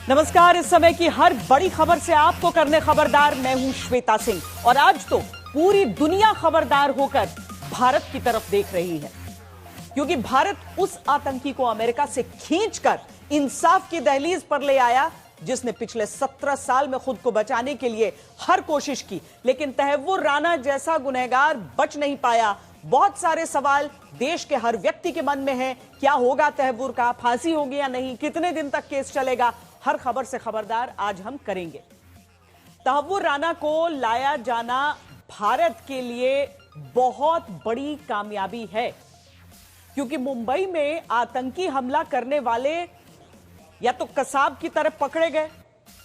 नमस्कार। इस समय की हर बड़ी खबर से आपको करने खबरदार मैं हूं श्वेता सिंह और आज तो पूरी दुनिया खबरदार होकर भारत की तरफ देख रही है, क्योंकि भारत उस आतंकी को अमेरिका से खींचकर इंसाफ की दहलीज पर ले आया जिसने पिछले 17 साल में खुद को बचाने के लिए हर कोशिश की, लेकिन तहव्वुर राना जैसा गुनहगार बच नहीं पाया। बहुत सारे सवाल देश के हर व्यक्ति के मन में हैं। क्या होगा तहव्वुर का? फांसी होगी या नहीं? कितने दिन तक केस चलेगा? हर खबर से खबरदार आज हम करेंगे। तहव्वुर राना को लाया जाना भारत के लिए बहुत बड़ी कामयाबी है, क्योंकि मुंबई में आतंकी हमला करने वाले या तो कसाब की तरह पकड़े गए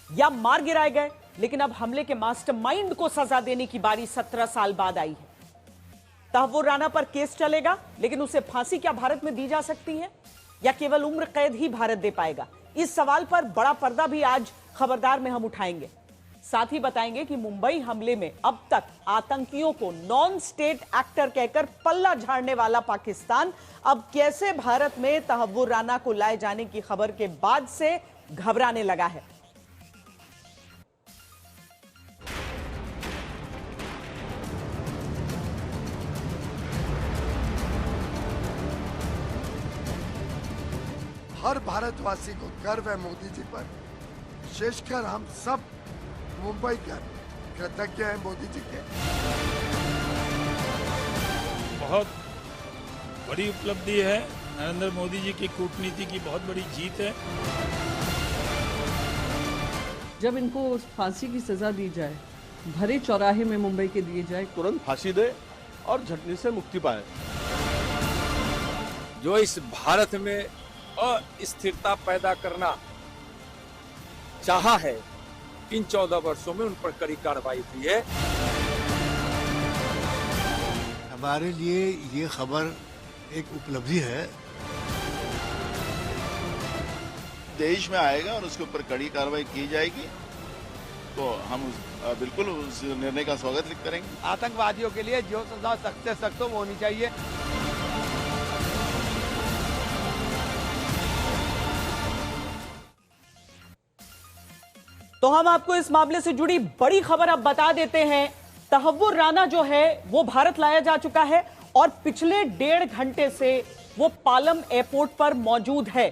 या मार गिराए गए, लेकिन अब हमले के मास्टरमाइंड को सजा देने की बारी 17 साल बाद आई है। तहव्वुर राना पर केस चलेगा, लेकिन उसे फांसी क्या भारत में दी जा सकती है या केवल उम्र कैद ही भारत दे पाएगा? इस सवाल पर बड़ा पर्दा भी आज खबरदार में हम उठाएंगे। साथ ही बताएंगे कि मुंबई हमले में अब तक आतंकियों को नॉन स्टेट एक्टर कहकर पल्ला झाड़ने वाला पाकिस्तान अब कैसे भारत में तहव्वुर राना को लाए जाने की खबर के बाद से घबराने लगा है। हर भारतवासी को गर्व है मोदी जी पर, विशेषकर हम सब मुंबई कर कृतज्ञ हैं मोदी जी के। बहुत बड़ी उपलब्धि है, नरेंद्र मोदी जी की कूटनीति की बहुत बड़ी जीत है। जब इनको फांसी की सजा दी जाए, भरे चौराहे में मुंबई के दिए जाए, तुरंत फांसी दे और झटने से मुक्ति पाए। जो इस भारत में अस्थिरता पैदा करना चाहा है, इन 14 वर्षों में उन पर कड़ी कार्रवाई हुई है। हमारे लिए ये खबर एक उपलब्धि है। देश में आएगा और उसके ऊपर कड़ी कार्रवाई की जाएगी, तो हम बिल्कुल उस निर्णय का स्वागत करेंगे। आतंकवादियों के लिए जो सजा सख्त से सख्त वो होनी चाहिए। तो हम आपको इस मामले से जुड़ी बड़ी खबर अब बता देते हैं। तहव्वुर राना जो है वो भारत लाया जा चुका है और पिछले 1.5 घंटे से वो पालम एयरपोर्ट पर मौजूद है।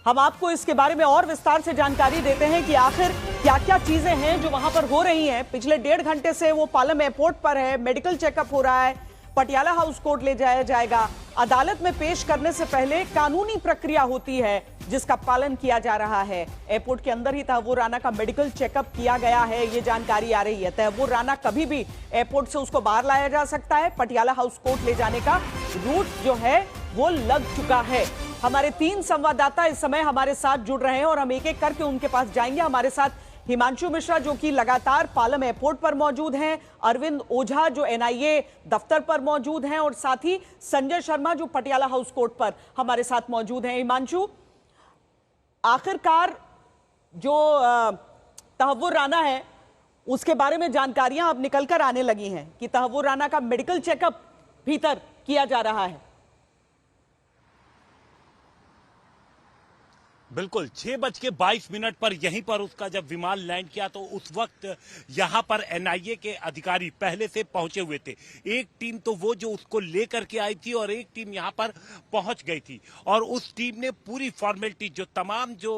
हम आपको इसके बारे में और विस्तार से जानकारी देते हैं कि आखिर क्या क्या चीजें हैं जो वहां पर हो रही हैं। पिछले 1.5 घंटे से वो पालम एयरपोर्ट पर है, मेडिकल चेकअप हो रहा है, पटियाला हाउस कोर्ट ले जाया जाएगा। अदालत में पेश करने से पहले कानूनी प्रक्रिया होती है जिसका पालन किया जा रहा है। एयरपोर्ट के अंदर ही तहव्वुर राना का मेडिकल चेकअप किया गया है, ये जानकारी आ रही है। तहव्वुर राना कभी भी एयरपोर्ट से उसको बाहर लाया जा सकता है। पटियाला हाउस कोर्ट ले जाने का रूट जो है वो लग चुका है। हमारे 3 संवाददाता इस समय हमारे साथ जुड़ रहे हैं और हम एक एक करके उनके पास जाएंगे। हमारे साथ हिमांशु मिश्रा जो कि लगातार पालम एयरपोर्ट पर मौजूद हैं, अरविंद ओझा जो एनआईए दफ्तर पर मौजूद हैं और साथ ही संजय शर्मा जो पटियाला हाउस कोर्ट पर हमारे साथ मौजूद हैं। हिमांशु, आखिरकार जो तहव्वुर राना है उसके बारे में जानकारियां अब निकलकर आने लगी हैं कि तहव्वुर राना का मेडिकल चेकअप भीतर किया जा रहा है। बिल्कुल 6:22 पर यहीं पर उसका जब विमान लैंड किया तो उस वक्त यहां पर एनआईए के अधिकारी पहले से पहुंचे हुए थे। एक टीम तो वो जो उसको लेकर के आई थी और एक टीम यहां पर पहुंच गई थी और उस टीम ने पूरी फॉर्मेलिटी जो तमाम जो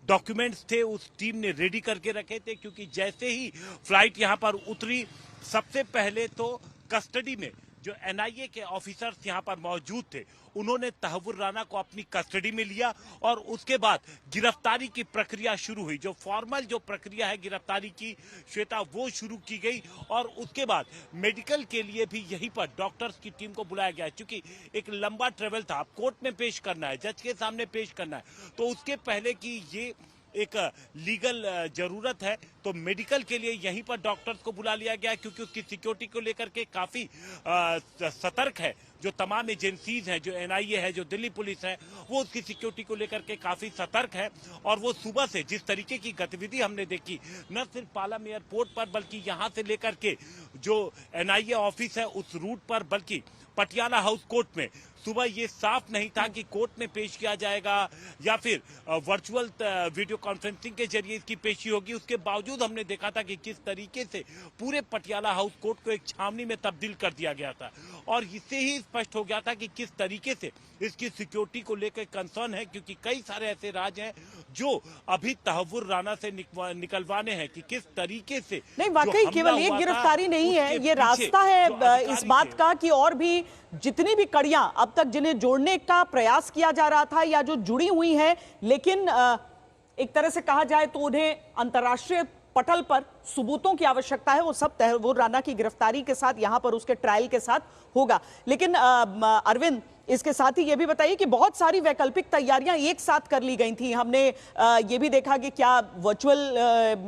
डॉक्यूमेंट्स थे उस टीम ने रेडी करके रखे थे, क्योंकि जैसे ही फ्लाइट यहां पर उतरी सबसे पहले तो कस्टडी में जो एनआईए के ऑफिसर्स यहां पर मौजूद थे उन्होंने तहव्वुर राना को अपनी कस्टडी में लिया और उसके बाद गिरफ्तारी की प्रक्रिया शुरू हुई। जो फॉर्मल जो प्रक्रिया है गिरफ्तारी की श्वेता वो शुरू की गई और उसके बाद मेडिकल के लिए भी यहीं पर डॉक्टर्स की टीम को बुलाया गया, क्योंकि एक लंबा ट्रेवल था। अब कोर्ट में पेश करना है, जज के सामने पेश करना है, तो उसके पहले की ये एक लीगल जरूरत है, तो मेडिकल के लिए यहीं पर डॉक्टर्स को बुला लिया गया, क्योंकि उसकी सिक्योरिटी को लेकर के काफी सतर्क है। जो तमाम एजेंसीज हैं, जो एनआईए है, जो दिल्ली पुलिस है, वो उसकी सिक्योरिटी को लेकर के काफी सतर्क है। और वो सुबह से जिस तरीके की गतिविधि हमने देखी, न सिर्फ पालम एयरपोर्ट पर बल्कि यहां से लेकर के जो एनआईए ऑफिस है उस रूट पर, बल्कि पटियाला हाउस कोर्ट में सुबह ये साफ नहीं था कि कोर्ट में पेश किया जाएगा या फिर वर्चुअल वीडियो कॉन्फ्रेंसिंग के जरिए इसकी पेशी होगी। उसके बावजूद हमने देखा था कि किस तरीके से पूरे पटियाला हाउस कोर्ट को एक छावनी में तब्दील कर दिया गया था और इससे ही स्पष्ट हो गया था कि किस तरीके से इसकी सिक्योरिटी को लेकर कंसर्न है, क्योंकि कई सारे ऐसे राज हैं जो अभी तहव्वुर राणा से निकलवाने हैं कि किस तरीके से। नहीं, वाकई केवल एक गिरफ्तारी नहीं है, ये रास्ता है इस बात का कि और भी जितनी भी कड़ियां अब तक जिन्हें जोड़ने का प्रयास किया जा रहा था या जो जुड़ी हुई हैं, लेकिन एक तरह से कहा जाए तो उन्हें अंतर्राष्ट्रीय पटल पर सबूतों की आवश्यकता है। वो सब तहव्वुर राणा की गिरफ्तारी के साथ, यहां पर उसके ट्रायल के साथ होगा। लेकिन अरविंद, इसके साथ ही ये भी बताइए कि बहुत सारी वैकल्पिक तैयारियां एक साथ कर ली गई थी। हमने ये भी देखा कि क्या वर्चुअल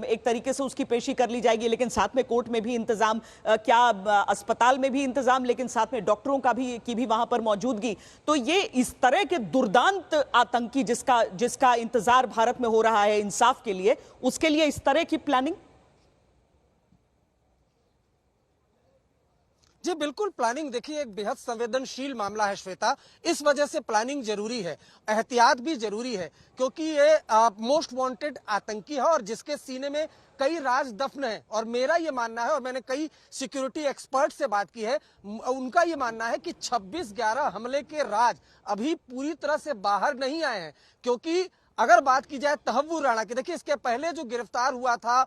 एक तरीके से उसकी पेशी कर ली जाएगी, लेकिन साथ में कोर्ट में भी इंतजाम, क्या अस्पताल में भी इंतजाम, लेकिन साथ में डॉक्टरों की भी वहां पर मौजूदगी। तो ये इस तरह के दुर्दांत आतंकी जिसका इंतजार भारत में हो रहा है इंसाफ के लिए, उसके लिए इस तरह की प्लानिंग। जी बिल्कुल, प्लानिंग देखिए एक बेहद संवेदनशील मामला है श्वेता, इस वजह से प्लानिंग जरूरी है, एहतियात भी जरूरी है, क्योंकि ये मोस्ट वांटेड आतंकी है और जिसके सीने में कई राज दफन है। और मेरा ये मानना है, और मैंने कई सिक्योरिटी एक्सपर्ट से बात की है, उनका ये मानना है कि 26/11 हमले के राज अभी पूरी तरह से बाहर नहीं आए हैं। क्योंकि अगर बात की जाए तहव्वुर राणा की, देखिए इसके पहले जो गिरफ्तार हुआ था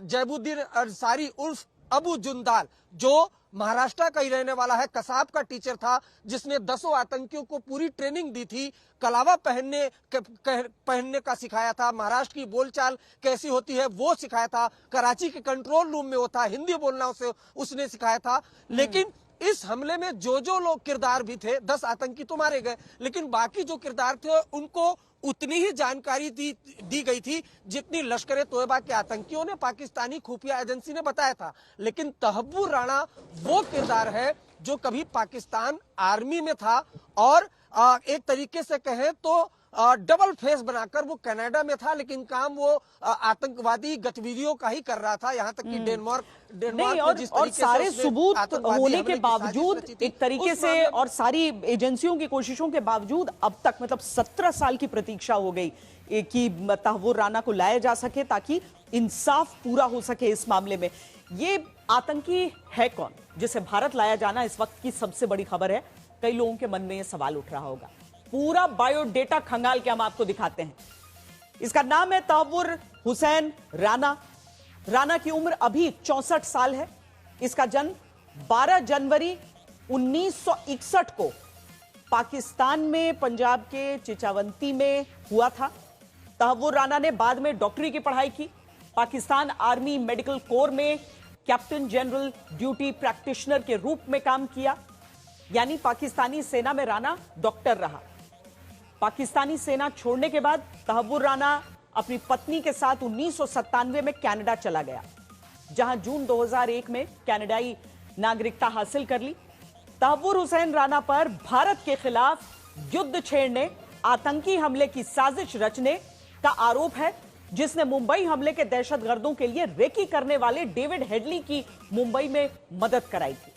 जैबुद्दीन अंसारी उर्फ अबू जुंदाल, जो महाराष्ट्र का ही रहने वाला है, कसाब का टीचर था, जिसने 10 आतंकियों को पूरी ट्रेनिंग दी थी, कलावा पहनने का सिखाया था, महाराष्ट्र की बोलचाल कैसी होती है वो सिखाया था, कराची के कंट्रोल रूम में वो था, हिंदी बोलना उसने सिखाया था। लेकिन इस हमले में जो लोग किरदार भी थे, 10 आतंकी तो मारे गए, लेकिन बाकी जो किरदार थे उनको उतनी ही जानकारी दी गई थी जितनी लश्कर ए तोयबा के आतंकियों ने, पाकिस्तानी खुफिया एजेंसी ने बताया था। लेकिन तहव्वुर राणा वो किरदार है जो कभी पाकिस्तान आर्मी में था और एक तरीके से कहें तो डबल फेस बनाकर वो कनाडा में था, लेकिन काम वो आतंकवादी गतिविधियों का ही कर रहा था, यहाँ तक कि डेनमार्क और सारे सबूत होने के बावजूद एक तरीके से और सारी एजेंसियों की कोशिशों के बावजूद अब तक मतलब 17 साल की प्रतीक्षा हो गई कि तहव्वुर राणा को लाया जा सके ताकि इंसाफ पूरा हो सके इस मामले में। ये आतंकी है कौन जिसे भारत लाया जाना इस वक्त की सबसे बड़ी खबर है। कई लोगों के मन में यह सवाल उठ रहा होगा। पूरा बायोडेटा खंगाल के हम आपको दिखाते हैं। इसका नाम है तहव्वुर हुसैन राणा। राणा की उम्र अभी 64 साल है। इसका जन्म 12 जनवरी 1961 को पाकिस्तान में पंजाब के चिचावंती में हुआ था। तहव्वुर राणा ने बाद में डॉक्टरी की पढ़ाई की। पाकिस्तान आर्मी मेडिकल कोर में कैप्टन जनरल ड्यूटी प्रैक्टिशनर के रूप में काम किया, यानी पाकिस्तानी सेना में राणा डॉक्टर रहा। पाकिस्तानी सेना छोड़ने के बाद तहव्वुर राणा अपनी पत्नी के साथ 1997 में कनाडा चला गया, जहां जून 2001 में कनाडाई नागरिकता हासिल कर ली। तहव्वुर हुसैन राणा पर भारत के खिलाफ युद्ध छेड़ने, आतंकी हमले की साजिश रचने का आरोप है, जिसने मुंबई हमले के दहशतगर्दों के लिए रेकी करने वाले डेविड हेडली की मुंबई में मदद कराई थी।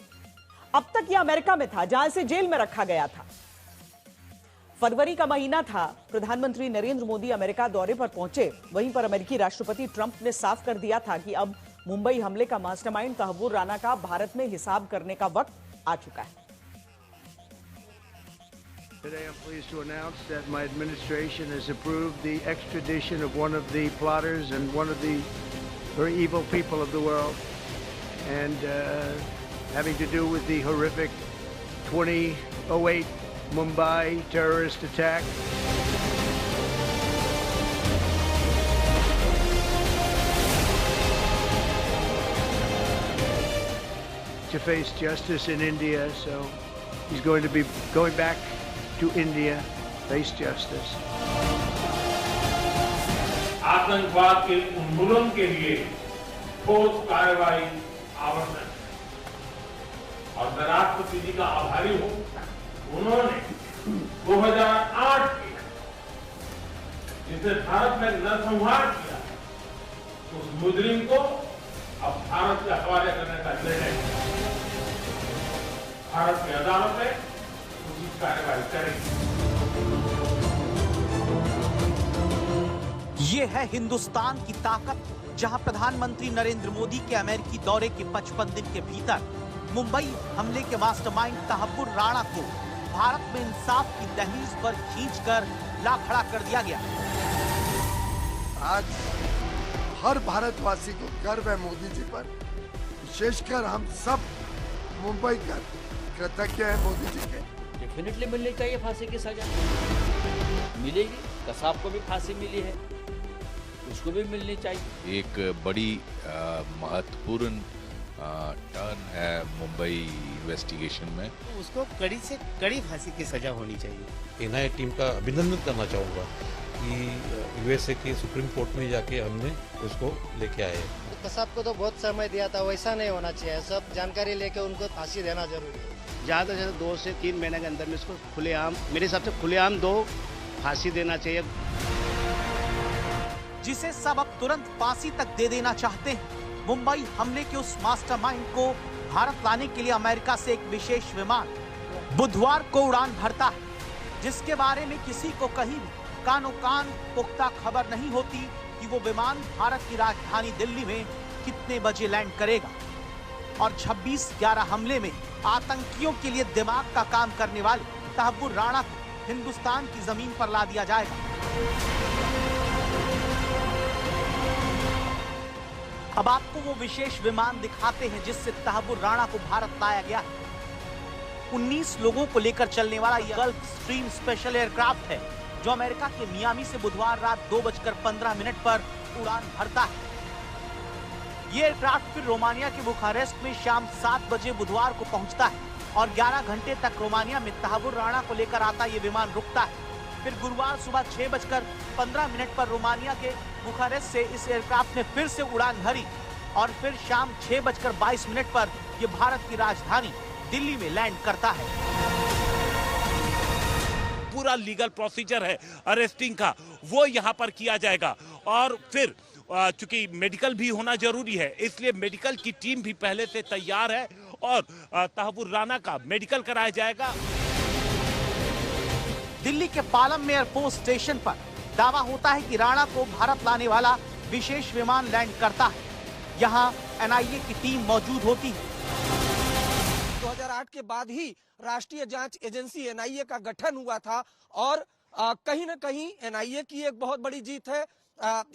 अब तक यह अमेरिका में था, जहां इसे जेल में रखा गया था। फरवरी का महीना था, प्रधानमंत्री नरेंद्र मोदी अमेरिका दौरे पर पहुंचे। वहीं पर अमेरिकी राष्ट्रपति ट्रंप ने साफ कर दिया था कि अब मुंबई हमले का मास्टरमाइंड तहव्वुर राणा का भारत में हिसाब करने का वक्त आ चुका है। Today I'm pleased to announce that my administration has approved the extradition of one of the plotters and one of the very evil people of the world, and having to do with the horrific 2008 Mumbai terrorist attack. To face justice in India, so he's going to be going back to India, face justice. आतंकवाद के उन्मूलन के लिए ठोस कार्रवाई आवश्यक है और मैं राष्ट्रपति जी का आभारी हूं। उन्होंने 2008 के जिसने भारत में नरसंहार किया, उस मुजरिम को अब भारत के हवाले करने का निर्णय किया। भारत की अदालतें उस उचित कार्रवाई करेंगे। ये है हिंदुस्तान की ताकत, जहां प्रधानमंत्री नरेंद्र मोदी के अमेरिकी दौरे के 55 दिन के भीतर मुंबई हमले के मास्टरमाइंड तहव्वुर राणा को भारत में इंसाफ की दहलीज पर खींचकर ला खड़ा कर दिया गया। आज हर भारतवासी को गर्व है मोदी जी पर, विशेषकर हम सब मुंबई कर कृतज्ञ हैं मोदी जी के। डेफिनेटली मिलनी चाहिए फांसी की सजा, मिलेगी। कसाब को भी फांसी मिली है, उसको भी मिलनी चाहिए। एक बड़ी महत्वपूर्ण टर्न है मुंबई इन्वेस्टिगेशन में। उसको कड़ी से कड़ी फांसी की सजा होनी चाहिए। एनआईए टीम का अभिनंदन करना चाहूँगा कि यूएसए की सुप्रीम कोर्ट में जाके हमने उसको लेके आए। कसाब को तो बहुत समय दिया था, वैसा नहीं होना चाहिए। सब जानकारी लेके उनको फांसी देना जरूरी है। ज़्यादा से ज़्यादा 2 से 3 महीने के अंदर में इसको खुलेआम, मेरे हिसाब से खुलेआम 2 फांसी देना चाहिए, जिसे सब अब तुरंत फांसी तक दे देना चाहते हैं। मुंबई हमले के उस मास्टरमाइंड को भारत लाने के लिए अमेरिका से एक विशेष विमान बुधवार को उड़ान भरता है, जिसके बारे में किसी को कहीं भी कानो कान पुख्ता खबर नहीं होती कि वो विमान भारत की राजधानी दिल्ली में कितने बजे लैंड करेगा। और 26/11 हमले में आतंकियों के लिए दिमाग का काम करने वाले तहव्वुर राणा को हिंदुस्तान की जमीन पर ला दिया जाएगा। अब आपको वो विशेष विमान दिखाते हैं जिससे तहव्वुर राणा को भारत लाया गया है। 19 लोगों को लेकर चलने वाला यह गल्फ स्ट्रीम स्पेशल एयरक्राफ्ट है, जो अमेरिका के मियामी से बुधवार रात 2:15 पर उड़ान भरता है। ये एयरक्राफ्ट फिर रोमानिया के बुखारेस्ट में शाम 7 बजे बुधवार को पहुंचता है और 11 घंटे तक रोमानिया में तहव्वुर राणा को लेकर आता ये विमान रुकता है। फिर गुरुवार सुबह 6:15 पर रोमानिया के बुखारेस्ट से इस एयरक्राफ्ट ने फिर से उड़ान भरी और फिर शाम 6:22 पर ये भारत की राजधानी दिल्ली में लैंड करता है। पूरा लीगल प्रोसीजर है अरेस्टिंग का, वो यहाँ पर किया जाएगा। और फिर चूंकि मेडिकल भी होना जरूरी है, इसलिए मेडिकल की टीम भी पहले से तैयार है और तहव्वुर राणा का मेडिकल कराया जाएगा। दिल्ली के पालम में एयरफोर्स स्टेशन पर दावा होता है कि राणा को भारत लाने वाला विशेष विमान लैंड करता है। यहाँ एनआईए की टीम मौजूद होती है। 2008 के बाद ही राष्ट्रीय जांच एजेंसी एनआईए का गठन हुआ था और कहीं न कहीं एनआईए की एक बहुत बड़ी जीत है,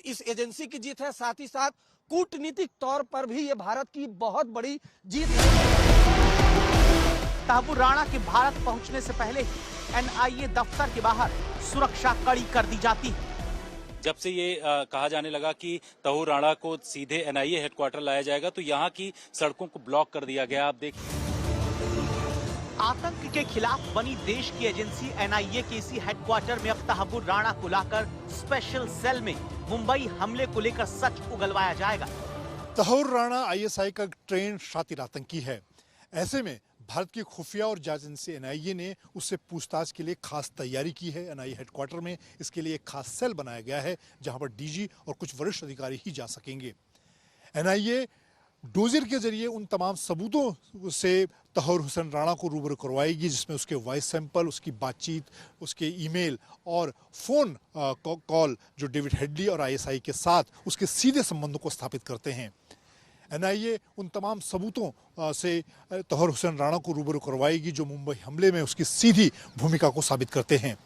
इस एजेंसी की जीत है। साथ ही साथ कूटनीतिक तौर पर भी ये भारत की बहुत बड़ी जीत है। तहव्वुर राणा के भारत पहुंचने से पहले एनआईए दफ्तर के बाहर सुरक्षा कड़ी कर दी जाती है। जब से ये कहा जाने लगा कि तहव्वुर राणा को सीधे एनआईए हेडक्वार्टर लाया जाएगा, तो यहाँ की सड़कों को ब्लॉक कर दिया गया। आप देखिए, आतंक के खिलाफ बनी देश की एजेंसी एनआईए के इसी हेडक्वार्टर में अब तहव्वुर राणा को लाकर स्पेशल सेल में मुंबई हमले को लेकर सच उगलवाया जाएगा। तहव्वुर राणा आईएसआई का ट्रेन शातिर आतंकी है। ऐसे में भारत की खुफिया और जांच एजेंसी एनआईए ने उससे पूछताछ के लिए खास तैयारी की है। एनआईए हेडक्वार्टर में इसके लिए एक खास सेल बनाया गया है, जहां पर डीजी और कुछ वरिष्ठ अधिकारी ही जा सकेंगे। एनआईए डोजियर के जरिए उन तमाम सबूतों से तहव्वुर हुसैन राणा को रूबरू करवाएगी, जिसमें उसके वॉइस सैंपल, उसकी बातचीत, उसके ईमेल और फोन कॉल जो डेविड हेडली और आईएसआई के साथ उसके सीधे संबंधों को स्थापित करते हैं। एनआईए उन तमाम सबूतों से तहव्वुर हुसैन राणा को रूबरू करवाएगी जो मुंबई हमले में उसकी सीधी भूमिका को साबित करते हैं।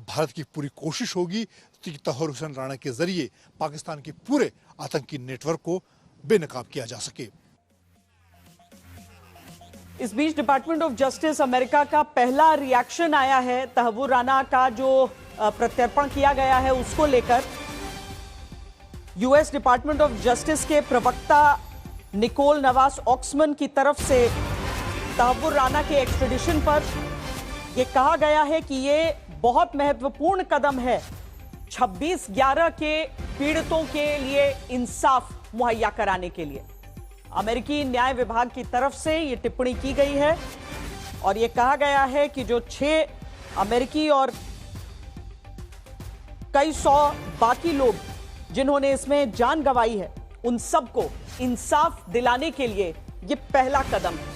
भारत की पूरी कोशिश होगी कि तहव्वुर हुसैन राणा के जरिए पाकिस्तान के पूरे आतंकी नेटवर्क को बेनकाब किया जा सके। इस बीच डिपार्टमेंट ऑफ जस्टिस अमेरिका का पहला रिएक्शन आया है तहव्वुर राणा का जो प्रत्यर्पण किया गया है उसको लेकर। यूएस डिपार्टमेंट ऑफ जस्टिस के प्रवक्ता निकोल नवास ऑक्समन की तरफ से तहव्वुर राणा के एक्सट्रेडिशन पर यह कहा गया है कि ये बहुत महत्वपूर्ण कदम है 26/11 के पीड़ितों के लिए इंसाफ मुहैया कराने के लिए। अमेरिकी न्याय विभाग की तरफ से यह टिप्पणी की गई है और यह कहा गया है कि जो 6 अमेरिकी और कई सौ बाकी लोग जिन्होंने इसमें जान गंवाई है, उन सबको इंसाफ दिलाने के लिए यह पहला कदम है।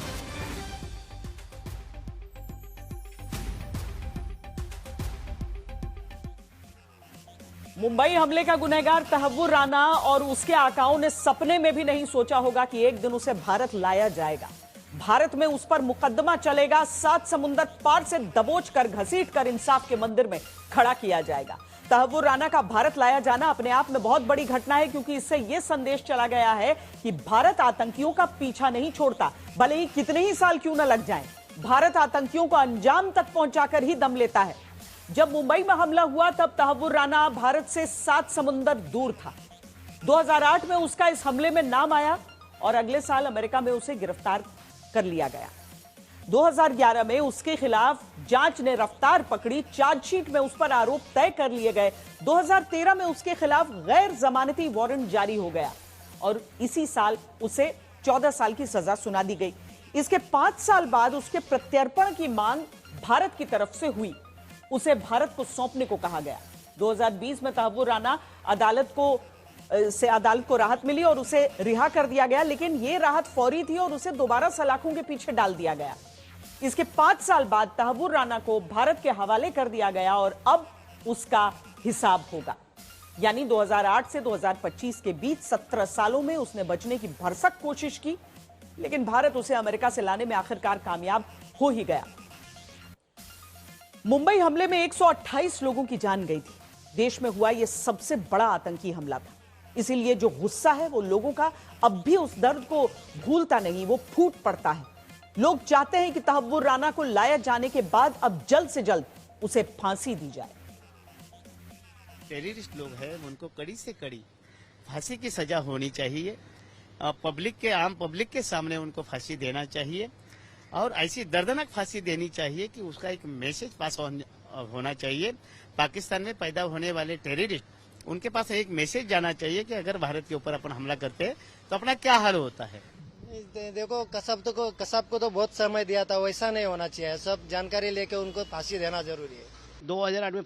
मुंबई हमले का गुनहगार तहव्वुर राना और उसके आकाओं ने सपने में भी नहीं सोचा होगा कि एक दिन उसे भारत लाया जाएगा। भारत में उस पर मुकदमा चलेगा, 7 समुंदर पार से दबोच कर घसीट कर इंसाफ के मंदिर में खड़ा किया जाएगा। तहव्वुर राना का भारत लाया जाना अपने आप में बहुत बड़ी घटना है, क्योंकि इससे यह संदेश चला गया है कि भारत आतंकियों का पीछा नहीं छोड़ता, भले ही कितने ही साल क्यों न लग जाएं। भारत आतंकियों को अंजाम तक पहुंचाकर ही दम लेता है। जब मुंबई में हमला हुआ तब तहव्वुर राना भारत से 7 समुंदर दूर था। 2008 में उसका इस हमले में नाम आया और अगले साल अमेरिका में उसे गिरफ्तार कर लिया गया। 2011 में उसके खिलाफ जांच ने रफ्तार पकड़ी, चार्जशीट में उस पर आरोप तय कर लिए गए। 2013 में उसके खिलाफ गैर जमानती वारंट जारी हो गया और इसी साल उसे 14 साल की सजा सुना दी गई। इसके 5 साल बाद उसके प्रत्यर्पण की मांग भारत की तरफ से हुई, उसे भारत को सौंपने को कहा गया। 2020 में तहव्वुर राना अदालत को राहत मिली और उसे रिहा कर दिया गया, लेकिन यह राहत फौरी थी और उसे दोबारा सलाखों के पीछे डाल दिया गया। इसके 5 साल बाद तहव्वुर राना को भारत के हवाले कर दिया गया और अब उसका हिसाब होगा। यानी 2008 से 2025 के बीच 17 सालों में उसने बचने की भरसक कोशिश की, लेकिन भारत उसे अमेरिका से लाने में आखिरकार कामयाब हो ही गया। मुंबई हमले में 128 लोगों की जान गई थी। देश में हुआ यह सबसे बड़ा आतंकी हमला था, इसीलिए जो गुस्सा है वो लोगों का अब भी उस दर्द को भूलता नहीं, वो फूट पड़ता है। लोग चाहते हैं कि तहव्वुर राना को लाया जाने के बाद अब जल्द से जल्द उसे फांसी दी जाए। टेररिस्ट लोग हैं, उनको कड़ी से कड़ी फांसी की सजा होनी चाहिए। आम पब्लिक के सामने उनको फांसी देना चाहिए और ऐसी दर्दनाक फांसी देनी चाहिए कि उसका एक मैसेज पास होना चाहिए। पाकिस्तान में पैदा होने वाले टेररिस्ट, उनके पास एक मैसेज जाना चाहिए कि अगर भारत के ऊपर अपन हमला करते हैं तो अपना क्या हाल होता है। देखो, कसाब को तो बहुत समय दिया था, वैसा नहीं होना चाहिए। सब जानकारी लेके उनको फांसी देना जरूरी है। 2008 में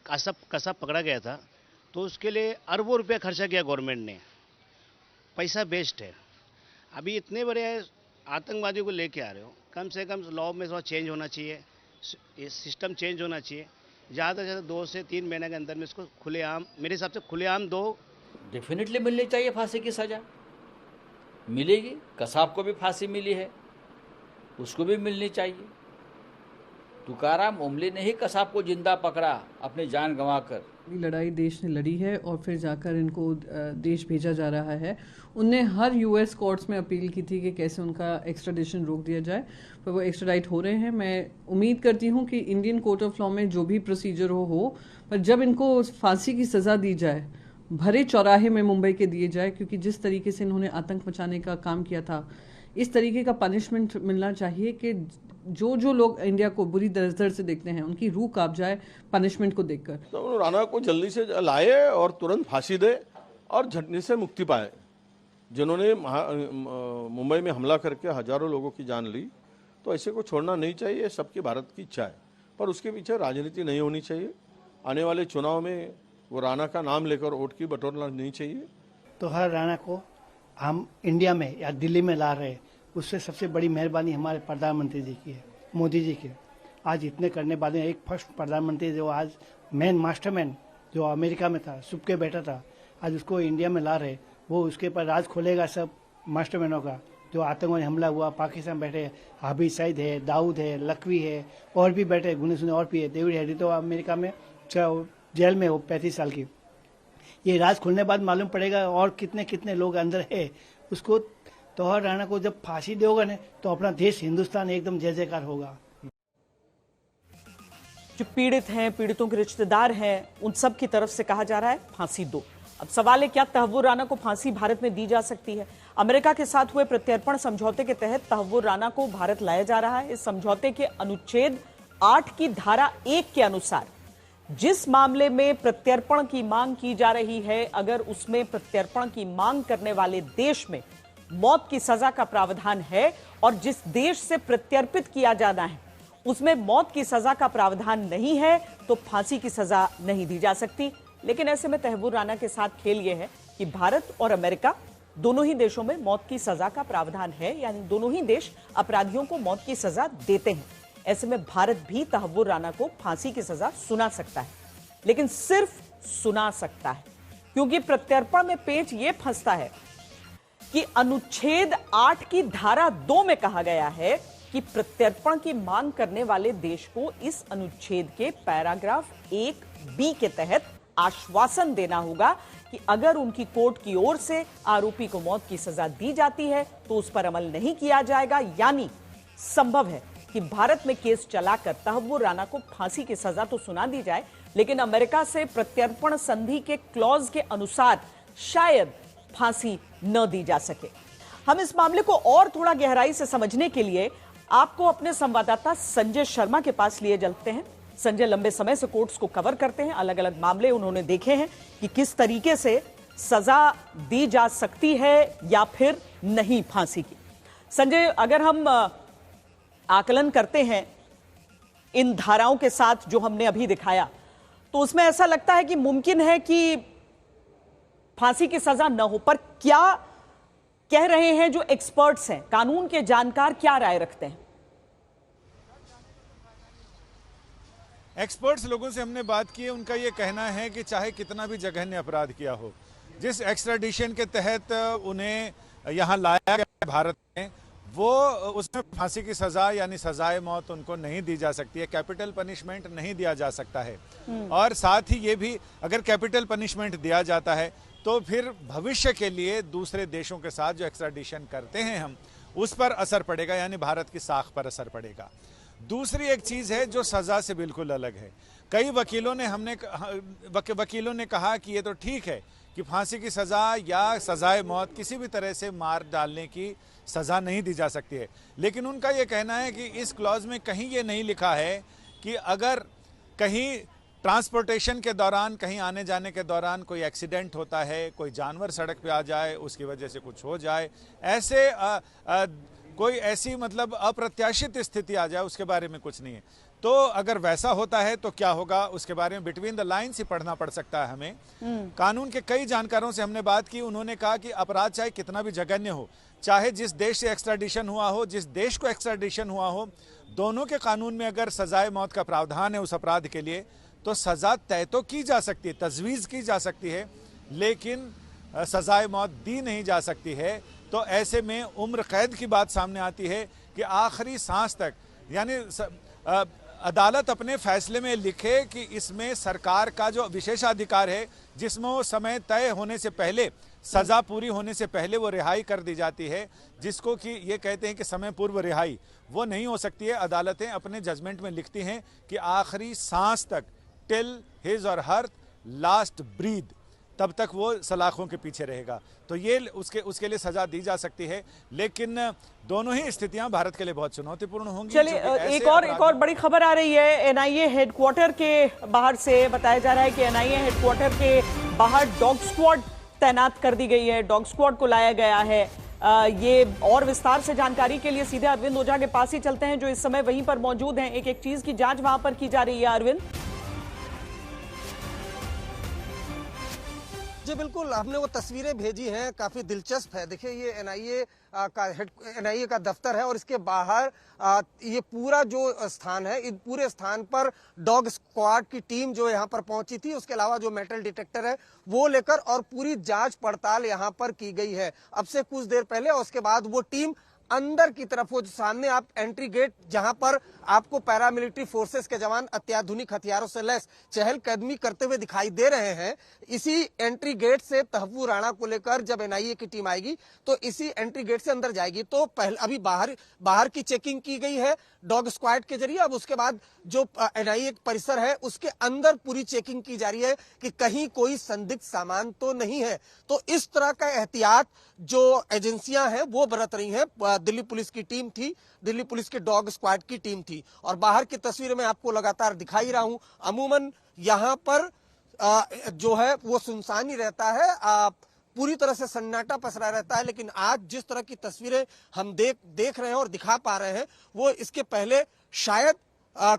कसाब पकड़ा गया था तो उसके लिए अरबों रुपया खर्चा किया गवर्नमेंट ने, पैसा बेस्ट है। अभी इतने बड़े आतंकवादियों को लेके आ रहे हो, कम से कम लॉ में थोड़ा चेंज होना चाहिए, सिस्टम चेंज होना चाहिए। ज़्यादा से ज़्यादा 2 से 3 महीने के अंदर में इसको खुलेआम, मेरे हिसाब से खुलेआम दो। डेफिनेटली मिलनी चाहिए फांसी की सजा, मिलेगी। कसाब को भी फांसी मिली है, उसको भी मिलनी चाहिए। तुकाराम ओमले ने ही कसाब को जिंदा पकड़ा अपनी जान गंवाकर। लड़ाई देश ने लड़ी है और फिर जाकर इनको देश भेजा जा रहा है। उनने हर यूएस कोर्ट्स में अपील की थी कि कैसे उनका एक्स्ट्राडिशन रोक दिया जाए, पर वो एक्स्ट्राडाइट हो रहे हैं। मैं उम्मीद करती हूँ कि इंडियन कोर्ट ऑफ लॉ में जो भी प्रोसीजर हो, पर जब इनको फांसी की सज़ा दी जाए, भरे चौराहे में मुंबई के दिए जाए, क्योंकि जिस तरीके से इन्होंने आतंक मचाने का काम किया था, इस तरीके का पनिशमेंट मिलना चाहिए कि जो लोग इंडिया को बुरी नजर से देखते हैं उनकी रूह कांप जाए पनिशमेंट को देखकर। तो राणा को जल्दी से लाए और तुरंत फांसी दे और झटने से मुक्ति पाए। जिन्होंने मुंबई में हमला करके हजारों लोगों की जान ली, तो ऐसे को छोड़ना नहीं चाहिए। सबकी भारत की इच्छा है, पर उसके पीछे राजनीति नहीं होनी चाहिए। आने वाले चुनाव में वो राणा का नाम लेकर वोट की बटोरना नहीं चाहिए। तो हर राणा को हम इंडिया में या दिल्ली में ला रहे, उससे सबसे बड़ी मेहरबानी हमारे प्रधानमंत्री जी की है, मोदी जी की। आज इतने करने बाद एक फर्स्ट प्रधानमंत्री जो आज मेन मास्टरमैन जो अमेरिका में था, छुप के बैठा था, आज उसको इंडिया में ला रहे। वो उसके ऊपर राज खोलेगा सब मास्टरमैनों का। जो आतंकवादी हमला हुआ, पाकिस्तान बैठे हाफिज सईद है, दाऊद है, लखवी है, और भी बैठे गुने सुने और भी है। डेविड हेडी तो अमेरिका में जेल में हो 35 साल की। ये राज खुलने बाद मालूम पड़ेगा और कितने कितने लोग अंदर है। उसको तौहर राणा को जब फांसी दोगे ना, तो अपना देश हिंदुस्तान एकदम जय जयकार होगा। जो पीड़ित हैं, पीड़ितों के रिश्तेदार हैं, उन सब की तरफ से कहा जा रहा है फांसी दो। अब सवाल है, क्या तहव्वुर राना को फांसी भारत में दी जा सकती है? अमेरिका के साथ हुए प्रत्यर्पण समझौते के तहत तहव्वुर राना को भारत लाया जा रहा है। इस समझौते के अनुच्छेद 8 की धारा 1 के अनुसार जिस मामले में प्रत्यर्पण की मांग की जा रही है, अगर उसमें प्रत्यर्पण की मांग करने वाले देश में मौत की सजा का प्रावधान है और जिस देश से प्रत्यर्पित किया जाना है उसमें मौत की सजा का प्रावधान नहीं है, तो फांसी की सजा नहीं दी जा सकती। लेकिन ऐसे में तहव्वुर राना के साथ खेल यह है कि भारत और अमेरिका दोनों ही देशों में मौत की सजा का प्रावधान है, यानी दोनों ही देश अपराधियों को मौत की सजा देते हैं। ऐसे में भारत भी तहव्वुर राना को फांसी की सजा सुना सकता है, लेकिन सिर्फ सुना सकता है, क्योंकि प्रत्यर्पण में पेच यह फंसता है कि अनुच्छेद 8 की धारा 2 में कहा गया है कि प्रत्यर्पण की मांग करने वाले देश को इस अनुच्छेद के पैराग्राफ 1B के तहत आश्वासन देना होगा कि अगर उनकी कोर्ट की ओर से आरोपी को मौत की सजा दी जाती है तो उस पर अमल नहीं किया जाएगा। यानी संभव है कि भारत में केस चलाकर तहव्वुर राणा को फांसी की सजा तो सुना दी जाए, लेकिन अमेरिका से प्रत्यर्पण संधि के क्लॉज के अनुसार शायद फांसी न दी जा सके। हम इस मामले को और थोड़ा गहराई से समझने के लिए आपको अपने संवाददाता संजय शर्मा के पास लिए चलते हैं। संजय लंबे समय से कोर्ट्स को कवर करते हैं, अलग अलग मामले उन्होंने देखे हैं कि किस तरीके से सजा दी जा सकती है या फिर नहीं फांसी की। संजय, अगर हम आकलन करते हैं इन धाराओं के साथ जो हमने अभी दिखाया, तो उसमें ऐसा लगता है कि मुमकिन है कि फांसी की सजा न हो, पर क्या कह रहे हैं जो एक्सपर्ट्स हैं, कानून के जानकार क्या राय रखते हैं? एक्सपर्ट्स लोगों से हमने बात की है, उनका यह कहना है कि चाहे कितना भी जघन्य अपराध किया हो, जिस एक्स्ट्राडिशन के तहत उन्हें यहां लाया गया भारत में, वो उसमें फांसी की सजा यानी सजाए मौत उनको नहीं दी जा सकती है, कैपिटल पनिशमेंट नहीं दिया जा सकता है। और साथ ही ये भी अगर कैपिटल पनिशमेंट दिया जाता है तो फिर भविष्य के लिए दूसरे देशों के साथ जो एक्स्ट्राडिशन करते हैं हम, उस पर असर पड़ेगा, यानी भारत की साख पर असर पड़ेगा। दूसरी एक चीज है जो सजा से बिल्कुल अलग है। कई वकीलों ने कहा कि ये तो ठीक है कि फांसी की सजा या सजाए मौत किसी भी तरह से मार डालने की सजा नहीं दी जा सकती है, लेकिन उनका यह कहना है कि इस क्लॉज में कहीं ये नहीं लिखा है कि अगर कहीं ट्रांसपोर्टेशन के दौरान, कहीं आने जाने के दौरान कोई एक्सीडेंट होता है, कोई जानवर सड़क पे आ जाए, उसकी वजह से कुछ हो जाए, ऐसे कोई ऐसी मतलब अप्रत्याशित स्थिति आ जाए, उसके बारे में कुछ नहीं है। तो अगर वैसा होता है तो क्या होगा, उसके बारे में बिटवीन द लाइन्स ही पढ़ना पड़ सकता है हमें। कानून के कई जानकारों से हमने बात की, उन्होंने कहा कि अपराध चाहे कितना भी जघन्य हो, चाहे जिस देश से एक्स्ट्राडिशन हुआ हो, जिस देश को एक्स्ट्राडिशन हुआ हो, दोनों के कानून में अगर सजाए मौत का प्रावधान है उस अपराध के लिए, तो सजा तय तो की जा सकती है, तजवीज़ की जा सकती है, लेकिन सजाए मौत दी नहीं जा सकती है। तो ऐसे में उम्र कैद की बात सामने आती है कि आखिरी सांस तक, यानी अदालत अपने फैसले में लिखे कि इसमें सरकार का जो विशेषाधिकार है, जिसमें वो समय तय होने से पहले, सजा पूरी होने से पहले वो रिहाई कर दी जाती है, जिसको कि ये कहते हैं कि समय पूर्व रिहाई, वो नहीं हो सकती है। अदालतें अपने जजमेंट में लिखती हैं कि आखिरी सांस तक, टिल हिज और हर लास्ट ब्रीथ, तब तक वो सलाखों के पीछे रहेगा। तो ये उसके लिए सजा दी जा सकती है, लेकिन दोनों ही स्थितियां भारत के लिए बहुत चुनौतीपूर्ण होंगी। चलिए, एक और बड़ी खबर आ रही है एनआईए हेडक्वार्टर के बाहर से। बताया जा रहा है कि एनआईए हेडक्वार्टर के बाहर डॉग स्क्वाड तैनात कर दी गई है, डॉग स्क्वाड को लाया गया है। ये और विस्तार से जानकारी के लिए सीधे अरविंद ओझा के पास ही चलते हैं, जो इस समय वहीं पर मौजूद हैं। एक एक चीज की जांच वहां पर की जा रही है। अरविंद जी बिल्कुल, हमने वो तस्वीरें भेजी हैं, काफी दिलचस्प है। देखिए, ये एनआईए का दफ्तर है और इसके बाहर ये पूरा जो स्थान है, इन पूरे स्थान पर डॉग स्क्वाड की टीम जो यहाँ पर पहुंची थी, उसके अलावा जो मेटल डिटेक्टर है वो लेकर, और पूरी जांच पड़ताल यहाँ पर की गई है अब से कुछ देर पहले। और उसके बाद वो टीम अंदर की तरफ, वो सामने आप एंट्री गेट जहां पर आपको पैरामिलिट्री फोर्सेस के जवान अत्याधुनिक हथियारों से लैस चहलकदमी करते हुए दिखाई दे रहे हैं, इसी एंट्री गेट से तहव्वुर राणा को लेकर जब एनआईए की टीम आएगी तो इसी एंट्री गेट से अंदर जाएगी। तो पहले अभी बाहर की चेकिंग की गई है डॉग स्क्वाड के जरिए। अब उसके बाद जो एनआईए परिसर है उसके अंदर पूरी चेकिंग की जा रही है कि कहीं कोई संदिग्ध सामान तो नहीं है। तो इस तरह का एहतियात जो एजेंसियां हैं वो बरत रही हैं। दिल्ली पुलिस की टीम थी, दिल्ली पुलिस के डॉग स्क्वाड की टीम थी, और बाहर की तस्वीरें मैं आपको लगातार दिखा ही रहा हूं। अमूमन यहाँ पर जो है वो सुनसान ही रहता है, पूरी तरह से सन्नाटा पसरा रहता है। लेकिन आज जिस तरह की तस्वीरें हम देख रहे हैं और दिखा पा रहे हैं, वो इसके पहले शायद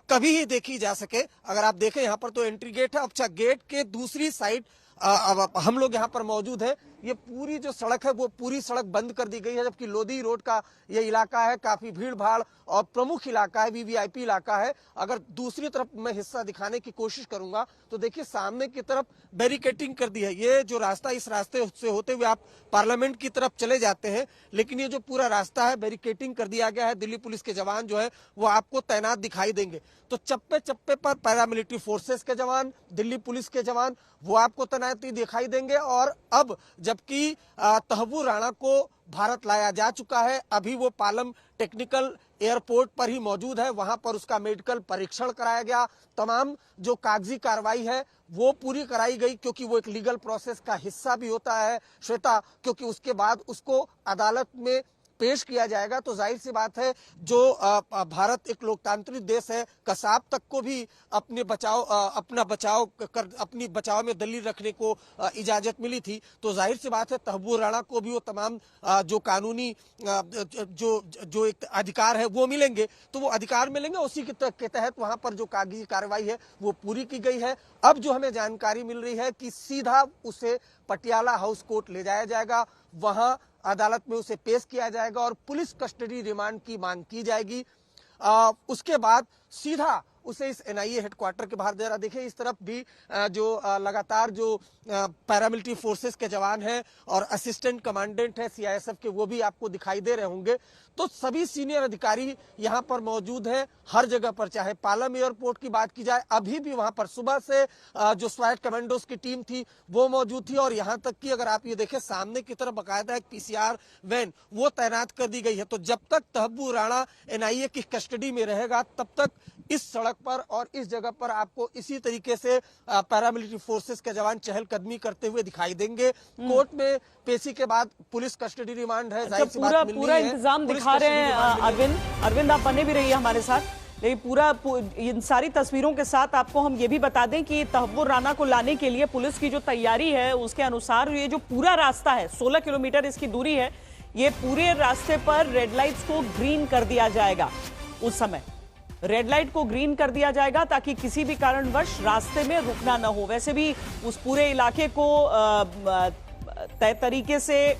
कभी ही देखी जा सके। अगर आप देखें यहाँ पर तो एंट्री गेट है, अच्छा गेट के दूसरी साइड हम लोग यहाँ पर मौजूद है। ये पूरी जो सड़क है वो पूरी सड़क बंद कर दी गई है, जबकि लोधी रोड का ये इलाका है काफी भीड़ भाड़ और प्रमुख इलाका है, वीवीआईपी इलाका है। अगर दूसरी तरफ मैं हिस्सा दिखाने की कोशिश करूंगा तो देखिए सामने की तरफ बैरिकेटिंग कर दी है। ये जो रास्ता, इस रास्ते से होते हुए आप पार्लियामेंट की तरफ चले जाते हैं, लेकिन ये जो पूरा रास्ता है बैरिकेटिंग कर दिया गया है। दिल्ली पुलिस के जवान जो है वो आपको तैनात दिखाई देंगे। तो चप्पे चप्पे पर पैरामिलिट्री फोर्सेस के जवान, दिल्ली पुलिस के जवान वो आपको तैनाती दिखाई देंगे। और अब जबकि तहव्वुर राणा को भारत लाया जा चुका है, अभी वो पालम टेक्निकल एयरपोर्ट पर ही मौजूद है। वहां पर उसका मेडिकल परीक्षण कराया गया, तमाम जो कागजी कार्रवाई है वो पूरी कराई गई, क्योंकि वो एक लीगल प्रोसेस का हिस्सा भी होता है श्वेता, क्योंकि उसके बाद उसको अदालत में पेश किया जाएगा। तो जाहिर सी बात है जो भारत एक लोकतांत्रिक देश है, कसाब तक को भी अपने अपनी बचाव में दलील रखने को इजाजत मिली थी। तो जाहिर सी बात है तहव्वुर राणा को भी वो तमाम जो कानूनी जो एक अधिकार है वो मिलेंगे, तो वो अधिकार मिलेंगे। उसी के तहत वहां पर जो कागजी कार्रवाई है वो पूरी की गई है। अब जो हमें जानकारी मिल रही है कि सीधा उसे पटियाला हाउस कोर्ट ले जाया जाएगा, वहां अदालत में उसे पेश किया जाएगा और पुलिस कस्टडी रिमांड की मांग की जाएगी। उसके बाद सीधा उसे इस एनआईए हेडक्वार्टर के बाहर, जरा देखिए इस तरफ भी जो लगातार जो पैरामिलिट्री फोर्सेस के जवान हैं और असिस्टेंट कमांडेंट है सीआईएसएफ के, वो भी आपको दिखाई दे रहे होंगे। तो सभी सीनियर अधिकारी यहाँ पर मौजूद हैं हर जगह पर। चाहे पालम एयरपोर्ट की बात की जाए, अभी भी वहां पर सुबह से जो स्वाट कमांडोज की टीम थी वो मौजूद थी। और यहाँ तक कि अगर आप ये देखें सामने की तरफ बाकायदा एक पीसीआर वैन वो तैनात कर दी गई है। तो जब तक तहव्वुर राणा एनआईए की कस्टडी में रहेगा तब तक इस सड़क पर और इस जगह पर आपको इसी तरीके से पैरामिलिट्री फोर्सेस के जवान चहलकदमी करते हुए दिखाई देंगे। कोर्ट में पेशी के बाद पुलिस कस्टडी रिमांड है। अच्छा, पूरा इंतजाम दिखा रहे हैं अरविंद, आप बने भी रहिए हमारे साथ। लेकिन इन सारी तस्वीरों के साथ आपको हम ये भी बता दें कि तहव्वुर राणा को लाने के लिए पुलिस की जो तैयारी है उसके अनुसार ये जो पूरा रास्ता है 16 किलोमीटर इसकी दूरी है, ये पूरे रास्ते पर रेड लाइट्स को ग्रीन कर दिया जाएगा। उस समय रेड लाइट को ग्रीन कर दिया जाएगा ताकि किसी भी कारणवश रास्ते में रुकना न हो। वैसे भी उस पूरे इलाके को तय तरीके से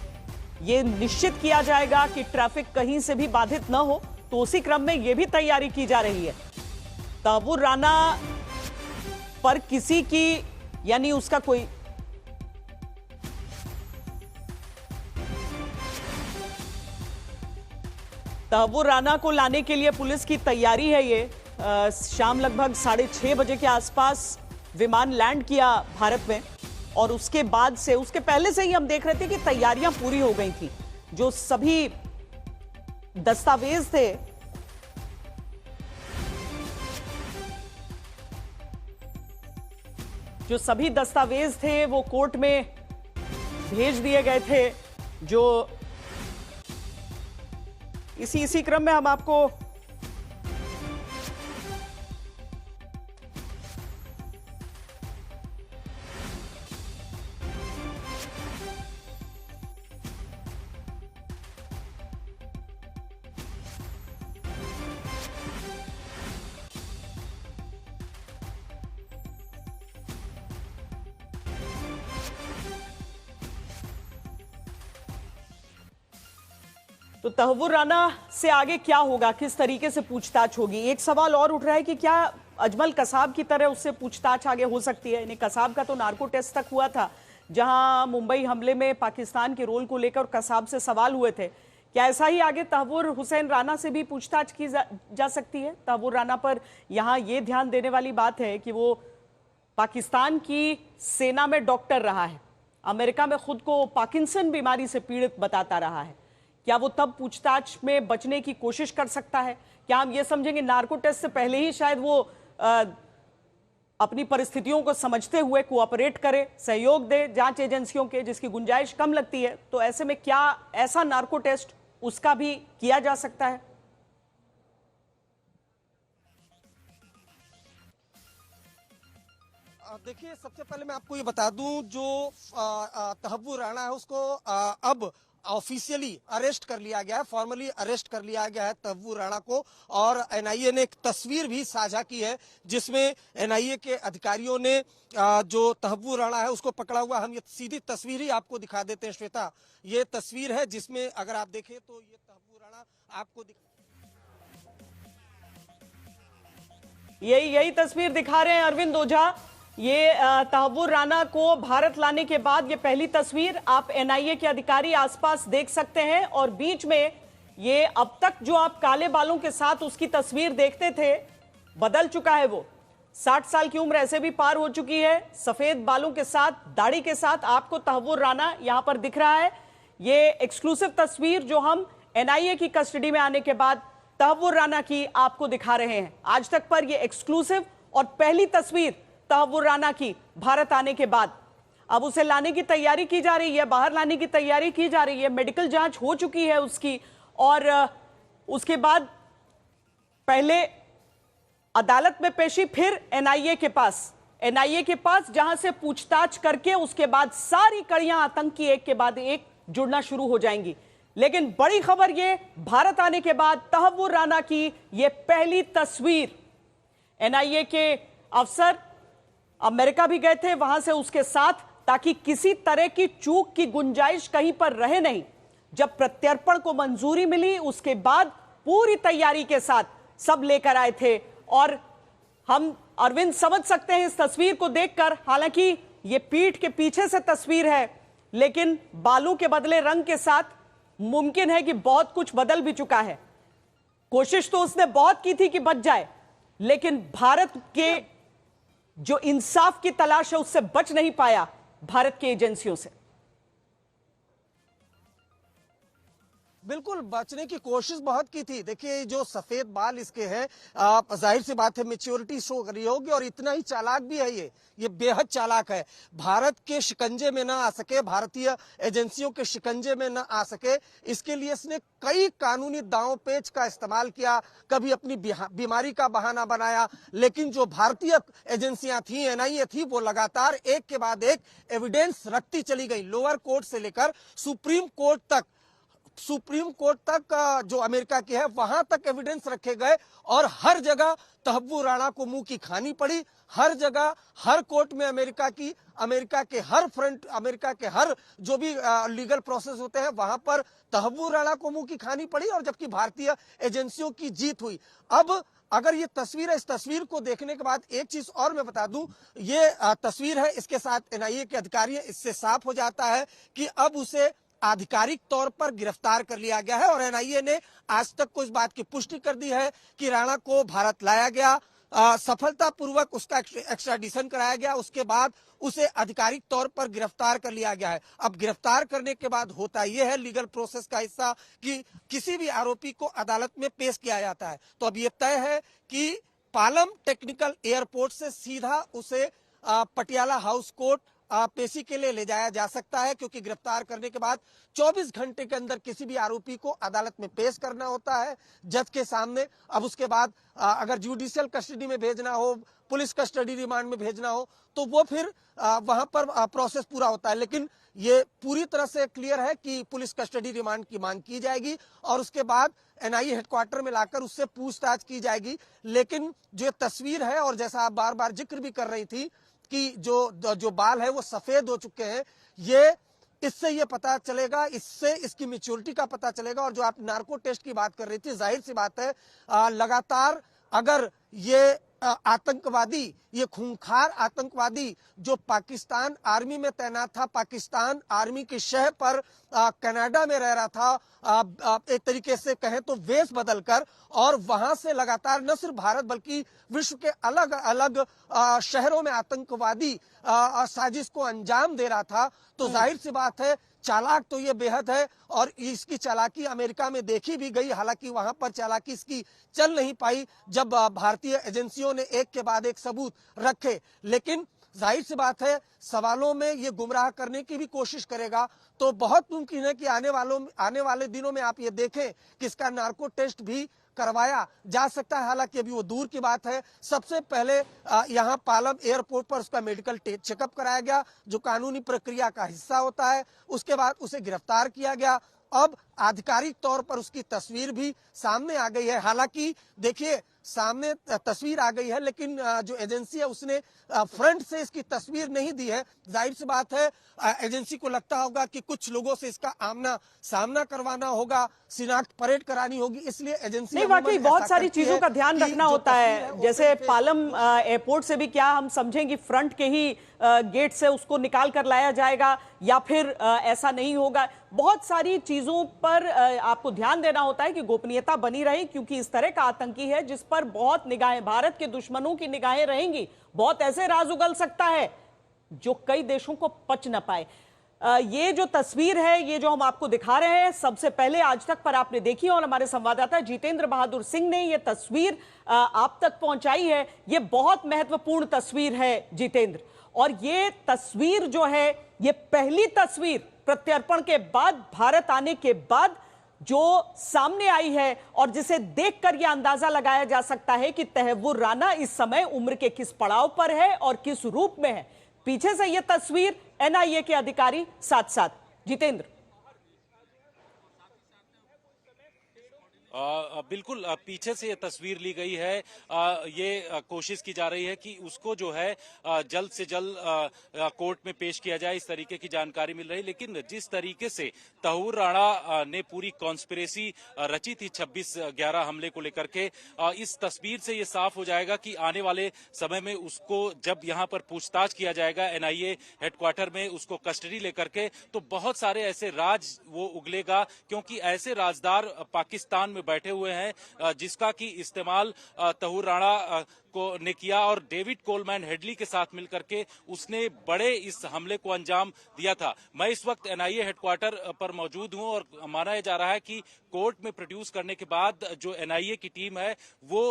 ये निश्चित किया जाएगा कि ट्रैफिक कहीं से भी बाधित न हो, तो उसी क्रम में ये भी तैयारी की जा रही है। तहव्वुर राणा पर किसी की यानी उसका कोई तहव्वुर राणा को लाने के लिए पुलिस की तैयारी है। ये शाम लगभग 6:30 बजे के आसपास विमान लैंड किया भारत में और उसके बाद से, उसके पहले से ही हम देख रहे थे कि तैयारियां पूरी हो गई थी। जो सभी दस्तावेज थे वो कोर्ट में भेज दिए गए थे। जो इसी क्रम में हम आपको तो तहव्वुर राणा से आगे क्या होगा, किस तरीके से पूछताछ होगी। एक सवाल और उठ रहा है कि क्या अजमल कसाब की तरह उससे पूछताछ आगे हो सकती है। कसाब का तो नार्को टेस्ट तक हुआ था, जहां मुंबई हमले में पाकिस्तान के रोल को लेकर कसाब से सवाल हुए थे। क्या ऐसा ही आगे तहव्वुर हुसैन राणा से भी पूछताछ की जा सकती है। तहव्वुर राणा पर यहां ये ध्यान देने वाली बात है कि वो पाकिस्तान की सेना में डॉक्टर रहा है, अमेरिका में खुद को पार्किंसन बीमारी से पीड़ित बताता रहा है। क्या वो तब पूछताछ में बचने की कोशिश कर सकता है? क्या हम ये समझेंगे नार्को टेस्ट से पहले ही शायद वो अपनी परिस्थितियों को समझते हुए कोऑपरेट करे, सहयोग दे जांच एजेंसियों के, जिसकी गुंजाइश कम लगती है। तो ऐसे में क्या ऐसा नार्को टेस्ट उसका भी किया जा सकता है? देखिए, सबसे पहले मैं आपको ये बता दूं, जो तहव्वुर राणा है उसको अब ऑफिशियली अरेस्ट कर लिया गया है, फॉर्मली अरेस्ट कर लिया गया है तहव्वुर राणा को। और एनआईए ने एक तस्वीर भी साझा की है जिसमें एनआईए के अधिकारियों ने जो तहव्वुर राणा है उसको पकड़ा हुआ। हम ये सीधी तस्वीर ही आपको दिखा देते हैं श्वेता। ये तस्वीर है जिसमें अगर आप देखें तो ये तहव्वुर राणा आपको यही तस्वीर दिखा रहे हैं अरविंद ओझा। ये तहव्वुर राणा को भारत लाने के बाद ये पहली तस्वीर आप एनआईए के अधिकारी आसपास देख सकते हैं। और बीच में ये अब तक जो आप काले बालों के साथ उसकी तस्वीर देखते थे, बदल चुका है। वो 60 साल की उम्र ऐसे भी पार हो चुकी है। सफेद बालों के साथ, दाढ़ी के साथ आपको तहव्वुर राणा यहां पर दिख रहा है। ये एक्सक्लूसिव तस्वीर जो हम एनआईए की कस्टडी में आने के बाद तहव्वुर राणा की आपको दिखा रहे हैं। आज तक पर यह एक्सक्लूसिव और पहली तस्वीर तहव्वुर राणा की भारत आने के बाद। अब उसे लाने की तैयारी की जा रही है, बाहर लाने की तैयारी की जा रही है। मेडिकल जांच हो चुकी है उसकी और उसके बाद पहले अदालत में पेशी, फिर एनआईए के पास जहां से पूछताछ करके उसके बाद सारी कड़ियां आतंकी एक के बाद एक जुड़ना शुरू हो जाएंगी। लेकिन बड़ी खबर ये, भारत आने के बाद तहव्वुर राणा की ये पहली तस्वीर। एनआईए के अफसर अमेरिका भी गए थे वहां से उसके साथ, ताकि किसी तरह की चूक की गुंजाइश कहीं पर रहे नहीं। जब प्रत्यर्पण को मंजूरी मिली उसके बाद पूरी तैयारी के साथ सब लेकर आए थे। और हम अरविंद समझ सकते हैं इस तस्वीर को देखकर, हालांकि ये पीठ के पीछे से तस्वीर है, लेकिन बालों के बदले रंग के साथ मुमकिन है कि बहुत कुछ बदल भी चुका है। कोशिश तो उसने बहुत की थी कि बच जाए, लेकिन भारत के जो इंसाफ की तलाश है उससे बच नहीं पाया भारत की एजेंसियों से। बिल्कुल बचने की कोशिश बहुत की थी। देखिए, जो सफेद बाल इसके हैं, जाहिर सी बात है मैच्योरिटी शो कर रही होगी। और इतना ही चालाक भी है ये बेहद चालाक है। भारत के शिकंजे में ना आ सके, भारतीय एजेंसियों के शिकंजे में ना आ सके, इसके लिए इसने कई कानूनी दांव पेच का इस्तेमाल किया। कभी अपनी बीमारी का बहाना बनाया, लेकिन जो भारतीय एजेंसियां थी, एनआईए थी, वो लगातार एक के बाद एक एविडेंस रखती चली गई। लोअर कोर्ट से लेकर सुप्रीम कोर्ट तक जो अमेरिका की है वहां तक एविडेंस रखे गए। और हर जगह तहव्वुर राणा को मुंह की खानी पड़ी। हर जगह, हर कोर्ट में अमेरिका के हर जो भी लीगल प्रोसेस होते हैं वहां पर तहव्वुर राणा को मुंह की खानी पड़ी। और जबकि भारतीय एजेंसियों की जीत हुई। अब अगर ये तस्वीर है, इस तस्वीर को देखने के बाद एक चीज और मैं बता दूं, ये तस्वीर है, इसके साथ एनआईए के अधिकारी हैं, इससे साफ हो जाता है कि अब उसे आधिकारिक तौर पर गिरफ्तार कर लिया गया है। और एनआईए ने आज तक को इस बात की पुष्टि कर दी है कि राणा को भारत लाया गया, सफलतापूर्वक उसका एक्स्ट्राडिशन कराया गया, उसके बाद उसे आधिकारिक तौर पर गिरफ्तार कर लिया गया है। अब गिरफ्तार करने के बाद होता यह है लीगल प्रोसेस का हिस्सा कि किसी भी आरोपी को अदालत में पेश किया जाता है। तो अब यह तय है कि पालम टेक्निकल एयरपोर्ट से सीधा उसे पटियाला हाउस कोर्ट पेशी के लिए ले जाया जा सकता है, क्योंकि गिरफ्तार करने के बाद 24 घंटे के अंदर किसी भी आरोपी को अदालत में पेश करना होता है जज के सामने। अब उसके बाद अगर जुडिशियल कस्टडी में भेजना हो, पुलिस कस्टडी रिमांड में भेजना हो, तो वो फिर वहां पर प्रोसेस पूरा होता है। लेकिन ये पूरी तरह से क्लियर है कि पुलिस कस्टडी रिमांड की मांग की जाएगी और उसके बाद एनआईए हेडक्वार्टर में लाकर उससे पूछताछ की जाएगी। लेकिन जो तस्वीर है, और जैसा आप बार बार जिक्र भी कर रही थी कि जो बाल है वो सफेद हो चुके हैं, इससे ये पता चलेगा, इससे इसकी मैच्योरिटी का पता चलेगा। और जो आप नार्को टेस्ट की बात कर रही थी, जाहिर सी बात है लगातार अगर ये आतंकवादी, ये खूंखार आतंकवादी जो पाकिस्तान आर्मी में तैनात था, पाकिस्तान आर्मी की शह पर कनाडा में रह रहा था, एक तरीके से कहें तो वेश बदलकर, और वहां से लगातार न सिर्फ भारत बल्कि विश्व के अलग अलग शहरों में आतंकवादी साजिश को अंजाम दे रहा था, तो जाहिर सी बात है चालाक तो ये बेहद है। और इसकी चालाकी अमेरिका में देखी भी गई, हालांकि वहां पर चालाकी इसकी चल नहीं पाई जब भारतीय एजेंसियों ने एक के बाद एक सबूत रखे। लेकिन जाहिर सी बात है सवालों में ये गुमराह करने की भी कोशिश करेगा, तो बहुत मुमकिन है कि आने वाले दिनों में आप ये देखें कि इसका नार्को टेस्ट भी करवाया जा सकता है। हालांकि अभी वो दूर की बात है। सबसे पहले यहाँ पालम एयरपोर्ट पर उसका मेडिकल चेकअप कराया गया, जो कानूनी प्रक्रिया का हिस्सा होता है। उसके बाद उसे गिरफ्तार किया गया। अब आधिकारिक तौर पर उसकी तस्वीर भी सामने आ गई है। हालांकि देखिए, सामने तस्वीर आ गई है, लेकिन जो एजेंसी है उसने फ्रंट से इसकी तस्वीर नहीं दी है। जाहिर सी बात है, एजेंसी को लगता होगा कि कुछ लोगों से इसका आमना सामना करवाना होगा, शिनाख्त परेड करानी होगी, इसलिए एजेंसी नहीं, वाकई बहुत सारी चीजों का ध्यान रखना होता है। जैसे पालम एयरपोर्ट से भी क्या हम समझेंगे फ्रंट के ही गेट से उसको निकाल कर लाया जाएगा या फिर ऐसा नहीं होगा। बहुत सारी चीजों पर आपको ध्यान देना होता है कि गोपनीयता बनी रहे, क्योंकि इस तरह का आतंकी है जिस पर बहुत निगाहें, भारत के दुश्मनों की निगाहें रहेंगी। बहुत ऐसे राज उगल सकता है जो कई देशों को पच न पाए। ये जो तस्वीर है, ये जो हम आपको दिखा रहे हैं, सबसे पहले आज तक पर आपने देखी और हमारे संवाददाता जितेंद्र बहादुर सिंह ने ये तस्वीर आप तक पहुंचाई है। ये बहुत महत्वपूर्ण तस्वीर है जितेंद्र, और ये तस्वीर जो है, ये पहली तस्वीर प्रत्यर्पण के बाद, भारत आने के बाद जो सामने आई है, और जिसे देखकर यह अंदाजा लगाया जा सकता है कि तहव्वुर राना इस समय उम्र के किस पड़ाव पर है और किस रूप में है। पीछे से यह तस्वीर एनआईए के अधिकारी साथ साथ। जितेंद्र, बिल्कुल पीछे से ये तस्वीर ली गई है। ये कोशिश की जा रही है कि उसको जो है जल्द से जल्द कोर्ट में पेश किया जाए, इस तरीके की जानकारी मिल रही है। लेकिन जिस तरीके से तहूर राणा ने पूरी कॉन्स्पिरेसी रची थी 26/11 हमले को लेकर के, इस तस्वीर से ये साफ हो जाएगा कि आने वाले समय में उसको जब यहाँ पर पूछताछ किया जाएगा एनआईए हेडक्वार्टर में, उसको कस्टडी लेकर के, तो बहुत सारे ऐसे राज वो उगलेगा, क्योंकि ऐसे राजदार पाकिस्तान में बैठे हुए हैं जिसका कि इस्तेमाल तहूर राणा को ने किया, और डेविड कोलमैन हेडली के साथ मिलकर के उसने बड़े इस हमले को अंजाम दिया था। मैं इस वक्त एनआईए हेडक्वार्टर पर मौजूद हूं और माना जा रहा है कि कोर्ट में प्रोड्यूस करने के बाद जो एनआईए की टीम है वो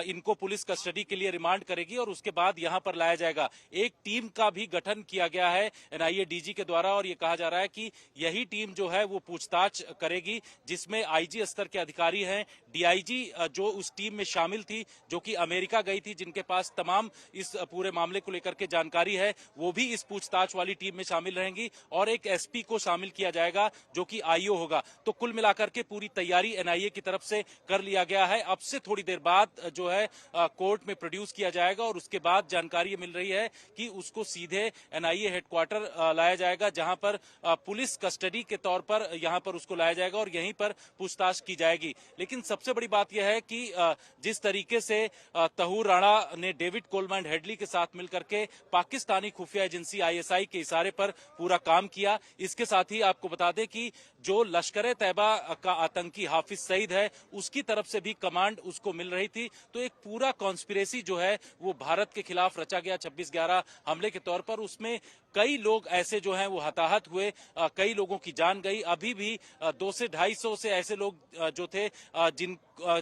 इनको पुलिस कस्टडी के लिए रिमांड करेगी और उसके बाद यहां पर लाया जाएगा। एक टीम का भी गठन किया गया है एनआईए डीजी के द्वारा, और ये कहा जा रहा है कि यही टीम जो है वो पूछताछ करेगी, जिसमें आईजी स्तर के अधिकारी हैं, डीआईजी जो उस टीम में शामिल थी, जो कि अमेरिका गई थी, जिनके पास तमाम इस पूरे मामले को लेकर के जानकारी है, वो भी इस पूछताछ वाली टीम में शामिल रहेंगी, और एक एसपी को शामिल किया जाएगा जो कि आईओ होगा। तो कुल मिलाकर के पूरी तैयारी एनआईए की तरफ से कर लिया गया है। अब से थोड़ी देर बाद जो है कोर्ट में प्रोड्यूस किया जाएगा, और उसके बाद जानकारी मिल रही है कि उसको सीधे एनआईए हेडक्वार्टर लाया जाएगा, जहां पर पुलिस कस्टडी के तौर पर यहां पर उसको लाया जाएगा और यहीं पर पूछताछ की जाएगी। लेकिन सबसे बड़ी बात यह है कि जिस तरीके से तहूर राणा ने डेविड कोलमैन हेडली के साथ मिलकर के पाकिस्तानी खुफिया एजेंसी आईएसआई के इशारे पर पूरा काम किया, इसके साथ ही आपको बता दें कि जो लश्कर तैयबा का आतंकी हाफिज सईद है, उसकी तरफ से भी कमांड उसको मिल रही थी। तो एक पूरा कॉन्स्पिरेसी जो है वो भारत के खिलाफ रचा गया 26/11 हमले के तौर पर। उसमें कई लोग ऐसे जो हैं वो हताहत हुए, कई लोगों की जान गई। अभी भी 200 से 250 से ऐसे लोग जो थे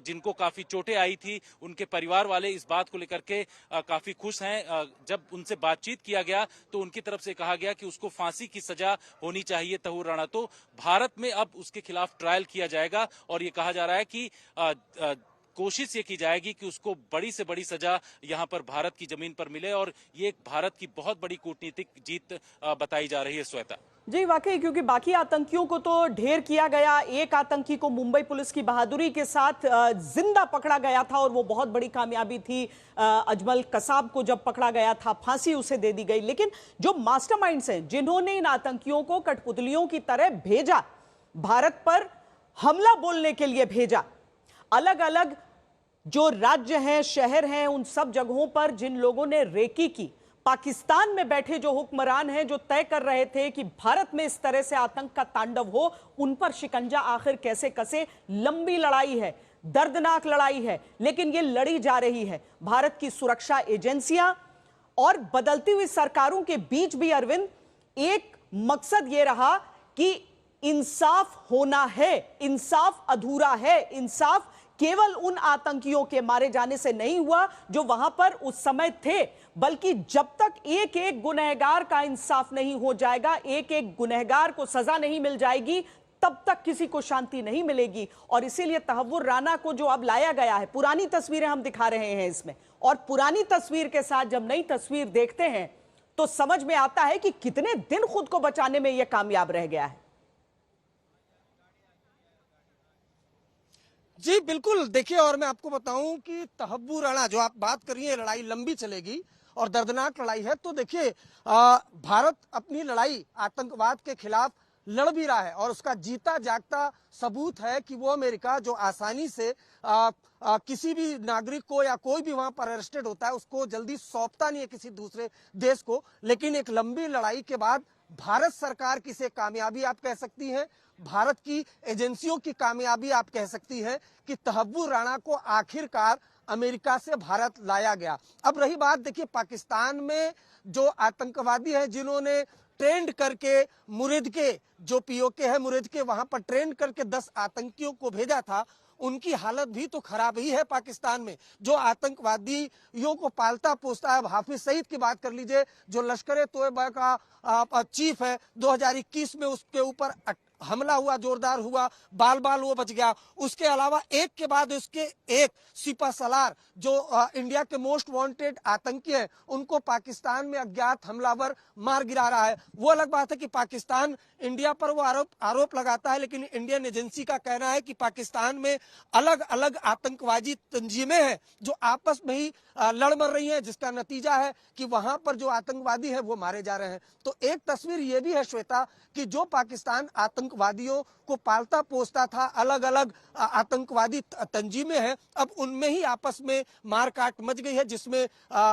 जिनको काफी चोटें आई थी, उनके परिवार वाले इस बात को लेकर के काफी खुश हैं। जब उनसे बातचीत किया गया तो उनकी तरफ से कहा गया कि उसको फांसी की सजा होनी चाहिए तहूर राणा। तो भारत में अब उसके खिलाफ ट्रायल किया जाएगा, और ये कहा जा रहा है कि कोशिश ये की जाएगी कि उसको बड़ी से बड़ी सजा यहां पर भारत की जमीन पर मिले, और ये एक भारत की बहुत बड़ी कूटनीतिक जीत बताई जा रही है। श्वेता जी, वाकई, क्योंकि बाकी आतंकियों को तो ढेर किया गया, एक आतंकी को मुंबई पुलिस की बहादुरी के साथ जिंदा पकड़ा गया था, और वो बहुत बड़ी कामयाबी थी। अजमल कसाब को जब पकड़ा गया था, फांसी उसे दे दी गई। लेकिन जो मास्टरमाइंड्स हैं, जिन्होंने इन आतंकियों को कठपुतलियों की तरह भेजा, भारत पर हमला बोलने के लिए भेजा, अलग अलग जो राज्य हैं, शहर हैं, उन सब जगहों पर जिन लोगों ने रेकी की, पाकिस्तान में बैठे जो हुक्मरान हैं, जो तय कर रहे थे कि भारत में इस तरह से आतंक का तांडव हो, उन पर शिकंजा आखिर कैसे कसे। लंबी लड़ाई है, दर्दनाक लड़ाई है, लेकिन ये लड़ी जा रही है। भारत की सुरक्षा एजेंसियां और बदलती हुई सरकारों के बीच भी अरविंद एक मकसद ये रहा कि इंसाफ होना है, इंसाफ अधूरा है। इंसाफ केवल उन आतंकियों के मारे जाने से नहीं हुआ जो वहां पर उस समय थे, बल्कि जब तक एक एक गुनहगार का इंसाफ नहीं हो जाएगा, एक एक गुनहगार को सजा नहीं मिल जाएगी, तब तक किसी को शांति नहीं मिलेगी। और इसीलिए तहव्वुर राना को जो अब लाया गया है, पुरानी तस्वीरें हम दिखा रहे हैं इसमें, और पुरानी तस्वीर के साथ जब नई तस्वीर देखते हैं तो समझ में आता है कि कितने दिन खुद को बचाने में यह कामयाब रह गया है। जी बिल्कुल, देखिए, और मैं आपको बताऊं कि तहव्वुर राणा जो आप बात कर रही है, लड़ाई लंबी चलेगी और दर्दनाक लड़ाई है। तो देखिए, भारत अपनी लड़ाई आतंकवाद के खिलाफ लड़ भी रहा है और उसका जीता जागता सबूत है कि वो अमेरिका जो आसानी से किसी भी नागरिक को या कोई भी वहां पर अरेस्टेड होता है उसको जल्दी सौंपता नहीं है किसी दूसरे देश को। लेकिन एक लंबी लड़ाई के बाद भारत सरकार की से कामयाबी आप कह सकती हैं, भारत की एजेंसियों की कामयाबी आप कह सकती हैं कि तहव्वुर राणा को आखिरकार अमेरिका से भारत लाया गया। अब रही बात, देखिए, पाकिस्तान में जो आतंकवादी हैं जिन्होंने ट्रेंड करके मुरीद के जो पीओके है मुरीद के वहां पर ट्रेंड करके 10 आतंकियों को भेजा था, उनकी हालत भी तो खराब ही है पाकिस्तान में। जो आतंकवादियों को पालता पोसता है, हाफिज सईद की बात कर लीजिए जो लश्कर-ए-तोयबा का चीफ है, 2021 में उसके ऊपर हमला हुआ, जोरदार हुआ, बाल बाल वो बच गया। उसके अलावा एक के बाद उसके एक सिपह सलार जो इंडिया के मोस्ट वांटेड आतंकी हैं, उनको पाकिस्तान में अज्ञात हमलावर मार गिरा रहा है। वो अलग बात है कि पाकिस्तान इंडिया पर वो आरोप लगाता है, लेकिन इंडियन एजेंसी का कहना है कि पाकिस्तान में अलग अलग आतंकवादी तंजीमें हैं जो आपस में ही लड़ मर रही हैं, जिसका नतीजा है कि वहां पर जो आतंकवादी है वो मारे जा रहे हैं। तो एक तस्वीर ये भी है श्वेता कि जो पाकिस्तान आतंकवादियों को पालता पोसता था, अलग अलग आतंकवादी तंजीमें हैं, अब उनमें ही आपस में मारकाट मच गई है, जिसमें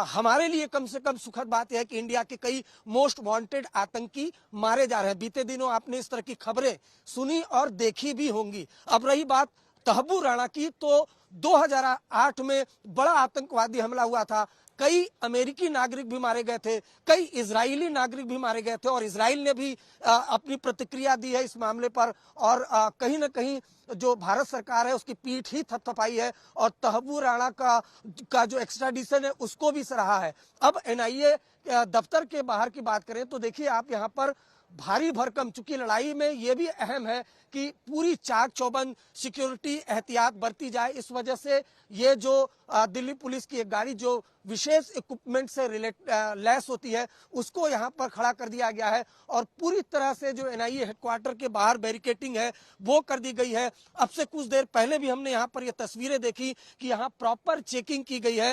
हमारे लिए कम से कम सुखद बात यह है कि इंडिया के कई मोस्ट वांटेड आतंकी मारे जा रहे हैं। बीते दिनों आपने इस तरह की खबरें सुनी और देखी भी होंगी। अब रही बात तहव्वुर राणा की, तो 2008 में बड़ा आतंकवादी हमला हुआ था, कई अमेरिकी नागरिक भी मारे गए थे, कई इजरायली नागरिक भी मारे गए थे और इजराइल ने भी अपनी प्रतिक्रिया दी है इस मामले पर। और कहीं ना कहीं जो भारत सरकार है उसकी पीठ ही थपथपाई है और तहव्वुर राणा का जो एक्स्ट्राडिशन है उसको भी सराहा है। अब एनआईए दफ्तर के बाहर की बात करें तो देखिए आप यहाँ पर भारी भरकम, चूंकि लड़ाई में यह भी अहम है कि पूरी चाक चौबंद सिक्योरिटी एहतियात बरती जाए। इस वजह से ये जो दिल्ली पुलिस की एक गाड़ी जो विशेष इक्विपमेंट से लैस होती है उसको यहाँ पर खड़ा कर दिया गया है और पूरी तरह से जो एनआईए हेडक्वार्टर के बाहर बैरिकेटिंग है वो कर दी गई है। अब से कुछ देर पहले भी हमने यहाँ पर ये तस्वीरें देखी कि यहाँ प्रॉपर चेकिंग की गई है।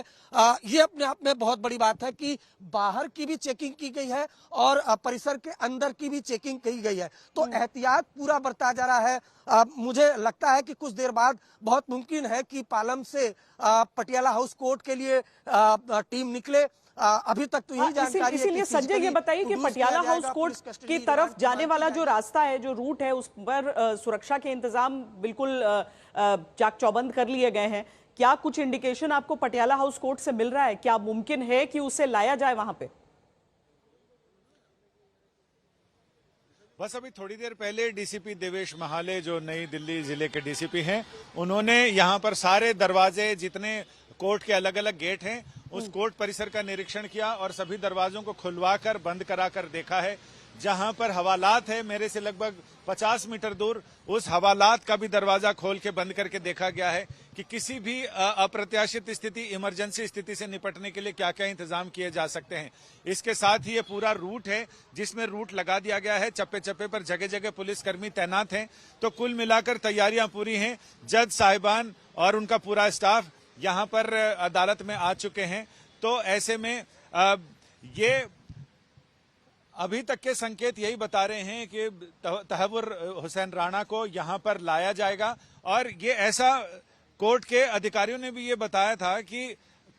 ये अपने आप में बहुत बड़ी बात है कि बाहर की भी चेकिंग की गई है और परिसर के अंदर की भी चेकिंग की गई है। तो एहतियात पूरा बरता जा रहा है। मुझे लगता है कि कुछ देर बाद बहुत मुमकिन है कि पालम से पटियाला हाउस कोर्ट के लिए टीम निकले। अभी तक तो यही जानकारी है। इसीलिए संजय ये बताइए कि पटियाला हाउस कोर्ट की तरफ जाने वाला जो रास्ता है, जो रूट है, उस पर सुरक्षा के इंतजाम बिल्कुल चाक चौबंद कर लिए गए हैं। क्या कुछ इंडिकेशन आपको पटियाला हाउस कोर्ट से मिल रहा है? क्या मुमकिन है कि उसे लाया जाए वहां पे? बस अभी थोड़ी देर पहले डीसीपी देवेश महाले जो नई दिल्ली जिले के डीसीपी हैं, उन्होंने यहाँ पर सारे दरवाजे, जितने कोर्ट के अलग अलग गेट हैं, उस कोर्ट परिसर का निरीक्षण किया और सभी दरवाजों को खुलवाकर बंद कराकर देखा है। जहां पर हवालात है मेरे से लगभग 50 मीटर दूर, उस हवालात का भी दरवाजा खोल के बंद करके देखा गया है कि किसी भी अप्रत्याशित स्थिति, इमरजेंसी स्थिति से निपटने के लिए क्या क्या इंतजाम किए जा सकते हैं। इसके साथ ही ये पूरा रूट है जिसमें रूट लगा दिया गया है, चप्पे चप्पे पर जगह जगह पुलिसकर्मी तैनात हैं। तो कुल मिलाकर तैयारियां पूरी हैं। जज साहिबान और उनका पूरा स्टाफ यहाँ पर अदालत में आ चुके हैं। तो ऐसे में ये अभी तक के संकेत यही बता रहे हैं कि तहव्वुर हुसैन राणा को यहां पर लाया जाएगा। और ये ऐसा कोर्ट के अधिकारियों ने भी ये बताया था कि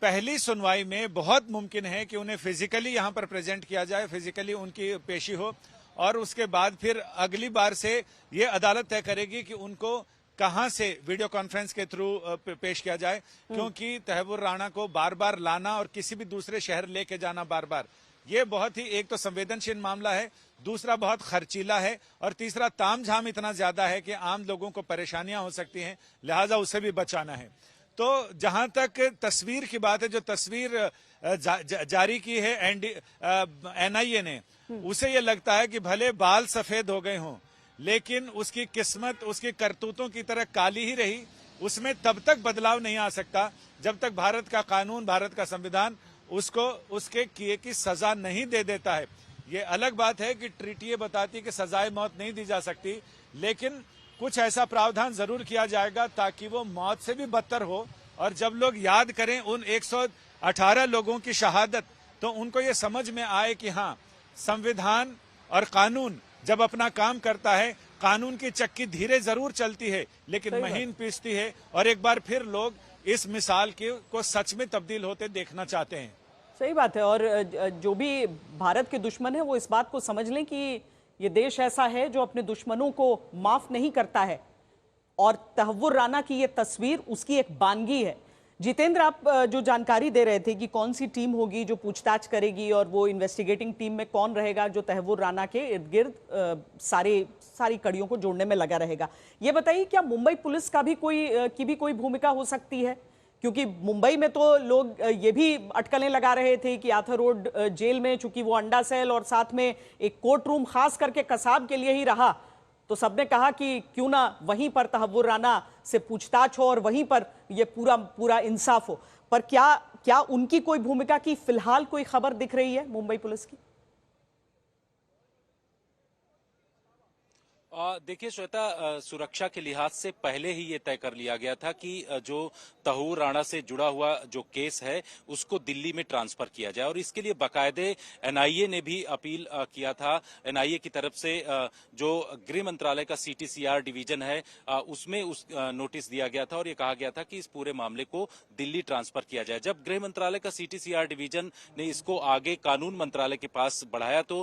पहली सुनवाई में बहुत मुमकिन है कि उन्हें फिजिकली यहां पर प्रेजेंट किया जाए, फिजिकली उनकी पेशी हो और उसके बाद फिर अगली बार से ये अदालत तय करेगी कि उनको कहां से वीडियो कॉन्फ्रेंस के थ्रू पेश किया जाए, क्योंकि तहव्वुर राणा को बार बार लाना और किसी भी दूसरे शहर लेके जाना बार बार, ये बहुत ही, एक तो संवेदनशील मामला है, दूसरा बहुत खर्चीला है और तीसरा तामझाम इतना ज्यादा है कि आम लोगों को परेशानियां हो सकती हैं, लिहाजा उसे भी बचाना है। तो जहां तक तस्वीर की बात है, जो तस्वीर जारी की है एनआईए ने, उसे ये लगता है कि भले बाल सफेद हो गए हों लेकिन उसकी किस्मत उसकी करतूतों की तरह काली ही रही। उसमें तब तक बदलाव नहीं आ सकता जब तक भारत का कानून, भारत का संविधान उसको उसके किए की सजा नहीं दे देता है। ये अलग बात है कि ट्रीटी ये बताती कि सजाए मौत नहीं दी जा सकती, लेकिन कुछ ऐसा प्रावधान जरूर किया जाएगा ताकि वो मौत से भी बदतर हो। और जब लोग याद करें उन 118 लोगों की शहादत, तो उनको ये समझ में आए कि हाँ, संविधान और कानून जब अपना काम करता है, कानून की चक्की धीरे जरूर चलती है लेकिन महीन पीसती है। और एक बार फिर लोग इस मिसाल को सच में तब्दील होते देखना चाहते हैं। सही बात है। और जो भी भारत के दुश्मन है वो इस बात को समझ लें कि ये देश ऐसा है जो अपने दुश्मनों को माफ नहीं करता है। और तहव्वुर राना की ये तस्वीर उसकी एक बानगी है। जितेंद्र, आप जो जानकारी दे रहे थे कि कौन सी टीम होगी जो पूछताछ करेगी और वो इन्वेस्टिगेटिंग टीम में कौन रहेगा जो तहव्वुर राना के इर्द गिर्द सारी कड़ियों को जोड़ने में लगा रहेगा, ये बताइए क्या मुंबई पुलिस का भी कोई भूमिका हो सकती है? क्योंकि मुंबई में तो लोग ये भी अटकलें लगा रहे थे कि आर्थर रोड जेल में, चूंकि वो अंडा सेल और साथ में एक कोर्ट रूम खास करके कसाब के लिए ही रहा, तो सबने कहा कि क्यों ना वहीं पर तहव्वुर राना से पूछताछ हो और वहीं पर ये पूरा इंसाफ हो। पर क्या उनकी कोई भूमिका की फिलहाल कोई खबर दिख रही है मुंबई पुलिस की? देखिए श्वेता, सुरक्षा के लिहाज से पहले ही ये तय कर लिया गया था कि जो तहव्वुर राणा से जुड़ा हुआ जो केस है उसको दिल्ली में ट्रांसफर किया जाए। और इसके लिए बाकायदे एनआईए ने भी अपील किया था। एनआईए की तरफ से जो गृह मंत्रालय का सीटीसीआर डिवीजन है उसमें नोटिस दिया गया था और ये कहा गया था कि इस पूरे मामले को दिल्ली ट्रांसफर किया जाए। जब गृह मंत्रालय का सीटीसीआर डिवीजन ने इसको आगे कानून मंत्रालय के पास बढ़ाया तो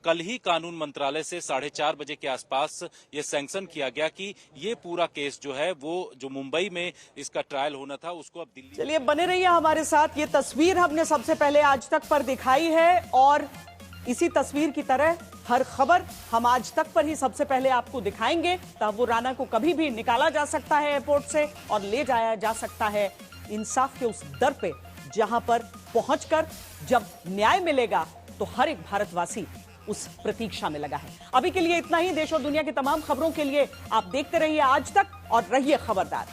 कल ही कानून मंत्रालय से 4:30 बजे के आसपास ये सैंक्शन किया गया कि ये पूरा केस जो है वो जो मुंबई में इसका ट्रायल होना था उसको अब दिल्ली। चलिए बने रहिए हमारे साथ। ये तस्वीर हमने सबसे पहले आज तक पर दिखाई है और इसी तस्वीर की तरह हर खबर हम आज तक पर ही सबसे पहले आपको दिखाएंगे। तहव्वुर राना को कभी भी निकाला जा सकता है एयरपोर्ट से और ले जाया जा सकता है इंसाफ के उस दर पे जहां पर पहुंचकर जब न्याय मिलेगा तो हर एक भारतवासी उस प्रतीक्षा में लगा है। अभी के लिए इतना ही। देश और दुनिया की तमाम खबरों के लिए आप देखते रहिए आज तक और रहिए खबरदार।